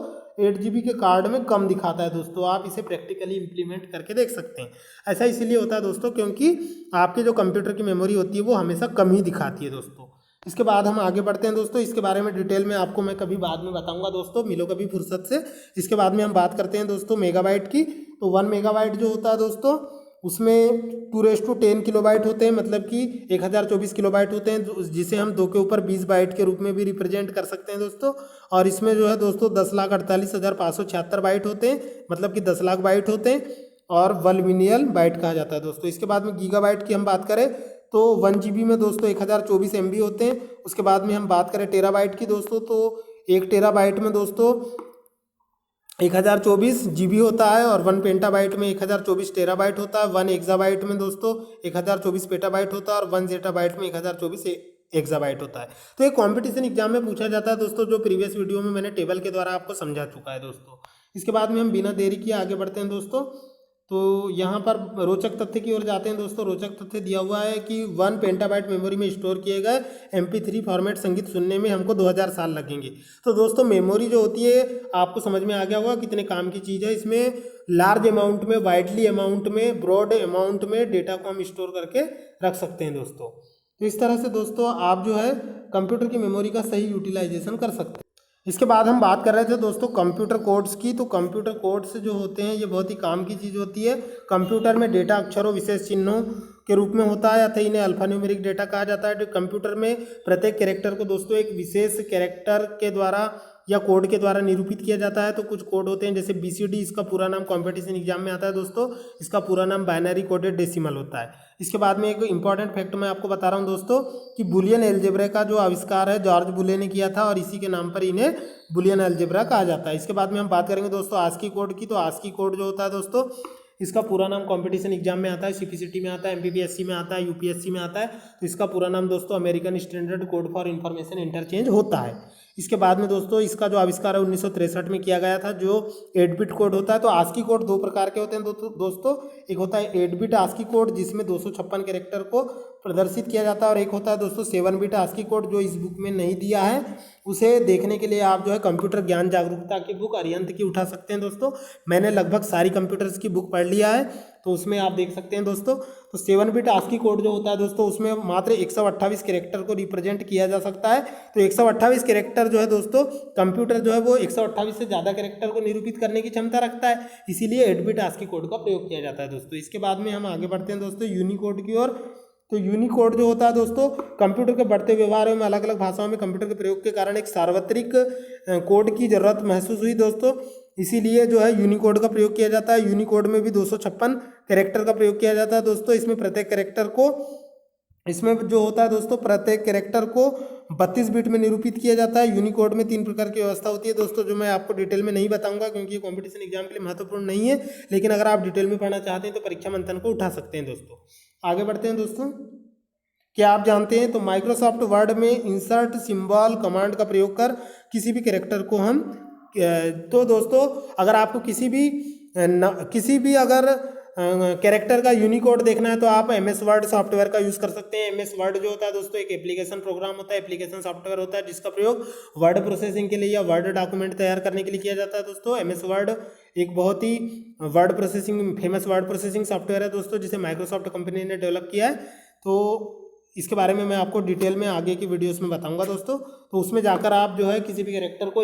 8 GB के कार्ड में कम दिखाता है दोस्तों। आप इसे प्रैक्टिकली इंप्लीमेंट करके देख सकते हैं। ऐसा इसीलिए होता है दोस्तों क्योंकि आपके जो कंप्यूटर की मेमोरी होती है वो हमेशा कम ही दिखाती है दोस्तों। इसके बाद हम आगे बढ़ते हैं दोस्तों। इसके बारे में डिटेल में आपको मैं कभी बाद में बताऊंगा दोस्तों, मिलो कभी फुर्सत से। इसके बाद में हम बात करते हैं दोस्तों मेगाबाइट की। तो 1 मेगाबाइट जो होता है दोस्तों, उसमें 2⁻10 किलोबाइट होते हैं, मतलब कि 1024 किलोबाइट होते हैं, जिसे हम 2 के ऊपर 20 बाइट के रूप में भी रिप्रेजेंट कर सकते हैं दोस्तों। और इसमें जो है दोस्तों 10,48,576 बाइट होते हैं, मतलब कि 10 लाख बाइट होते हैं। और वल्विनियल बाइट कहा जाता है दोस्तों। इसके बाद में गीगाबाइट की हम बात करें तो 1 GB में दोस्तों 1024 MB होते हैं। उसके बाद में हम बात करें टेराबाइट की दोस्तों, तो 1 टेराबाइट में दोस्तों 1024 GB होता है, और 1 पेंटाबाइट में 1024 टेराबाइट होता है। 1 एक्साबाइट में दोस्तों 1024 पेटाबाइट होता है, और 1 जेटाबाइट में 1024 एक्साबाइट होता है। तो ये कंपटीशन एग्जाम में पूछा जाता है दोस्तों, जो प्रीवियस वीडियो में मैंने टेबल के द्वारा आपको समझा चुका है दोस्तों। इसके बाद में हम बिना देरी किए आगे बढ़ते हैं दोस्तों। तो यहाँ पर रोचक तथ्य की ओर जाते हैं दोस्तों। रोचक तथ्य दिया हुआ है कि 1 पेंटाबाइट मेमोरी में स्टोर किए गए MP3 फॉर्मेट संगीत सुनने में हमको 2000 साल लगेंगे। तो दोस्तों मेमोरी जो होती है आपको समझ में आ गया होगा कितने काम की चीज़ है। इसमें लार्ज अमाउंट में, वाइडली अमाउंट में, ब्रॉड अमाउंट में डेटा को हम स्टोर करके रख सकते हैं दोस्तों। तो इस तरह से दोस्तों आप जो है कंप्यूटर की मेमोरी का सही यूटिलाइजेशन कर सकते हैं। इसके बाद हम बात कर रहे थे दोस्तों कंप्यूटर कोड्स की। तो कंप्यूटर कोड्स जो होते हैं ये बहुत ही काम की चीज़ होती है। कंप्यूटर में डेटा अक्षरों, विशेष चिन्हों के रूप में होता है, अतः इन्हें अल्फान्यूमेरिक डेटा कहा जाता है। तो कंप्यूटर में प्रत्येक कैरेक्टर को दोस्तों एक विशेष कैरेक्टर के द्वारा या कोड के द्वारा निरूपित किया जाता है। तो कुछ कोड होते हैं जैसे BCD, इसका पूरा नाम कॉम्पिटिशन एग्जाम में आता है दोस्तों, इसका पूरा नाम बाइनरी कोडेड डेसिमल होता है। इसके बाद में एक इंपॉर्टेंट फैक्ट मैं आपको बता रहा हूं दोस्तों कि बुलियन अलजेब्रा का जो आविष्कार है जॉर्ज बुले ने किया था, और इसी के नाम पर इन्हें बुलियन अलजेब्रा कहा जाता है। इसके बाद में हम बात करेंगे दोस्तों आस्की कोड की। तो आस्की कोड जो होता है दोस्तों, इसका पूरा नाम कॉम्पिटिशन एग्जाम में आता है, CPCT में आता है, MPPSC में आता है, UPSC में आता है। तो इसका पूरा नाम दोस्तों American standard code for information interchange होता है। इसके बाद में दोस्तों इसका जो आविष्कार है 1963 में किया गया था, जो 8 बिट कोड होता है। तो आस्की कोड 2 प्रकार के होते हैं दोस्तों। एक होता है 8 बिट आस्की कोड जिसमें 256 कैरेक्टर को प्रदर्शित किया जाता है, और एक होता है दोस्तों 7 बिट आस्की कोड जो इस बुक में नहीं दिया है। उसे देखने के लिए आप जो है कंप्यूटर ज्ञान जागरूकता की बुक अरिहंत की उठा सकते हैं दोस्तों। मैंने लगभग सारी कंप्यूटर्स की बुक पढ़ लिया है, तो उसमें आप देख सकते हैं दोस्तों। तो 7 बिट आस्की कोड जो होता है दोस्तों, उसमें मात्र 128 कैरेक्टर को रिप्रेजेंट किया जा सकता है। तो 128 कैरेक्टर जो है दोस्तों, कंप्यूटर जो है वो 128 से ज़्यादा कैरेक्टर को निरूपित करने की क्षमता रखता है, इसीलिए 8 बिट आस्की कोड का प्रयोग किया जाता है दोस्तों। इसके बाद में हम आगे बढ़ते हैं दोस्तों यूनिकोड की ओर। तो यूनिकोड जो होता है दोस्तों, कंप्यूटर के बढ़ते व्यवहार में अलग अलग भाषाओं में कंप्यूटर के प्रयोग के कारण एक सार्वत्रिक कोड की जरूरत महसूस हुई दोस्तों, इसीलिए जो है यूनिकोड का प्रयोग किया जाता है। यूनिकोड में भी 256 कैरेक्टर का प्रयोग किया जाता है दोस्तों। इसमें प्रत्येक कैरेक्टर को, इसमें जो होता है दोस्तों, प्रत्येक कैरेक्टर को 32 बिट में निरूपित किया जाता है। यूनिकोड में 3 प्रकार की व्यवस्था होती है दोस्तों, जो मैं आपको डिटेल में नहीं बताऊंगा क्योंकि ये कॉम्पिटिशन एग्जाम के लिए महत्वपूर्ण नहीं है। लेकिन अगर आप डिटेल में पढ़ना चाहते हैं तो परीक्षा मंथन को उठा सकते हैं दोस्तों। आगे बढ़ते हैं दोस्तों। क्या आप जानते हैं तो माइक्रोसॉफ्ट वर्ड में इंसर्ट सिंबल कमांड का प्रयोग कर किसी भी कैरेक्टर को हम, तो दोस्तों अगर आपको किसी भी अगर कैरेक्टर का यूनिकोड देखना है तो आप MS वर्ड सॉफ्टवेयर का यूज़ कर सकते हैं। MS वर्ड जो होता है दोस्तों एक एप्लीकेशन प्रोग्राम होता है, एप्लीकेशन सॉफ्टवेयर होता है, जिसका प्रयोग वर्ड प्रोसेसिंग के लिए या वर्ड डॉक्यूमेंट तैयार करने के लिए किया जाता है दोस्तों। MS वर्ड एक बहुत ही फेमस वर्ड प्रोसेसिंग सॉफ्टवेयर है दोस्तों, जिसे माइक्रोसॉफ्ट कंपनी ने डेवलप किया है। तो इसके बारे में मैं आपको डिटेल में आगे की वीडियोस में बताऊंगा दोस्तों। तो उसमें जाकर आप जो है किसी भी कैरेक्टर को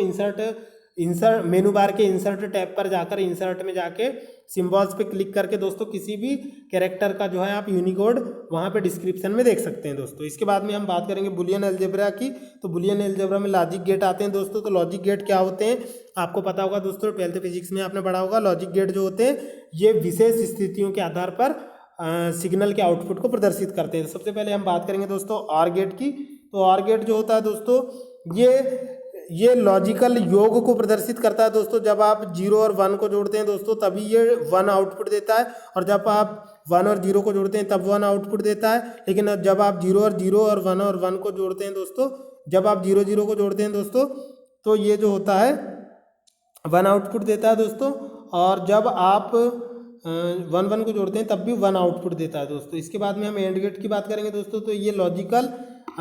इंसर्ट मेनू बार के इंसर्ट टैब पर जाकर इंसर्ट में जाके सिंबल्स पे क्लिक करके दोस्तों किसी भी कैरेक्टर का जो है आप यूनिकोड वहाँ पे डिस्क्रिप्शन में देख सकते हैं दोस्तों। इसके बाद में हम बात करेंगे बुलियन अलजेब्रा की। तो बुलियन अलजेब्रा में लॉजिक गेट आते हैं दोस्तों। तो लॉजिक गेट क्या होते हैं आपको पता होगा दोस्तों, 12th फिजिक्स में आपने पढ़ा होगा। लॉजिक गेट जो होते हैं ये विशेष स्थितियों के आधार पर सिग्नल के आउटपुट को प्रदर्शित करते हैं। सबसे पहले हम बात करेंगे दोस्तों ऑर गेट की। तो ऑर गेट जो होता है दोस्तों ये लॉजिकल योग को प्रदर्शित करता है दोस्तों। जब आप 0 और 1 को जोड़ते हैं दोस्तों तभी ये 1 आउटपुट देता है, और जब आप 1 और 0 को जोड़ते हैं तब 1 आउटपुट देता है। लेकिन जब आप 0 और 1 को जोड़ते हैं दोस्तों, जब आप 0 को जोड़ते हैं दोस्तों तो ये जो होता है 1 आउटपुट देता है दोस्तों, और जब आप 1 को जोड़ते हैं तब भी 1 आउटपुट देता है दोस्तों। इसके बाद में हम एंड गेट की बात करेंगे दोस्तों। तो ये लॉजिकल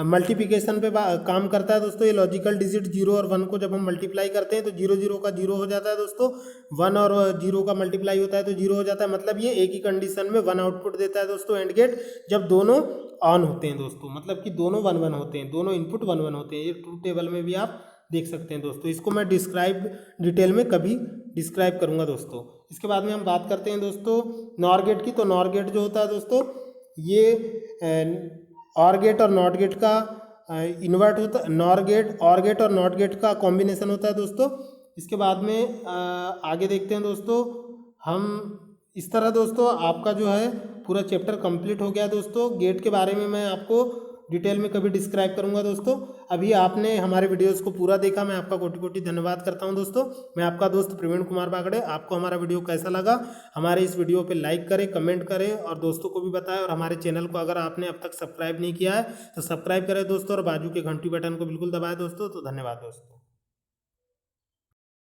मल्टीप्लिकेशन पे काम करता है दोस्तों। ये लॉजिकल डिजिट 0 और 1 को जब हम मल्टीप्लाई करते हैं तो 0 का 0 हो जाता है दोस्तों, 1 और 0 का मल्टीप्लाई होता है तो 0 हो जाता है। मतलब ये एक ही कंडीशन में 1 आउटपुट देता है दोस्तों एंड गेट, जब दोनों ऑन होते हैं दोस्तों, मतलब कि दोनों 1 होते हैं, दोनों इनपुट 1 होते हैं। ये ट्रूथ टेबल में भी आप देख सकते हैं दोस्तों। इसको मैं डिटेल में कभी डिस्क्राइब करूंगा दोस्तों। इसके बाद में हम बात करते हैं दोस्तों नॉर गेट की। तो नॉर गेट जो होता है दोस्तों ये ऑर गेट और नॉट गेट का इन्वर्ट होता है। ऑर गेट और नॉट गेट का कॉम्बिनेशन होता है दोस्तों। इसके बाद में आगे देखते हैं दोस्तों हम इस तरह दोस्तों आपका जो है पूरा चैप्टर कंप्लीट हो गया दोस्तों। गेट के बारे में मैं आपको डिटेल में कभी डिस्क्राइब करूंगा दोस्तों। अभी आपने हमारे वीडियोस को पूरा देखा, मैं आपका कोटि कोटि धन्यवाद करता हूं दोस्तों। मैं आपका दोस्त प्रवीण कुमार बागड़े। आपको हमारा वीडियो कैसा लगा, हमारे इस वीडियो पे लाइक करें, कमेंट करें और दोस्तों को भी बताएं। और हमारे चैनल को अगर आपने अब तक सब्सक्राइब नहीं किया है तो सब्सक्राइब करें दोस्तों, और बाजू के घंटी बटन को बिल्कुल दबाएं दोस्तों। तो धन्यवाद दोस्तों।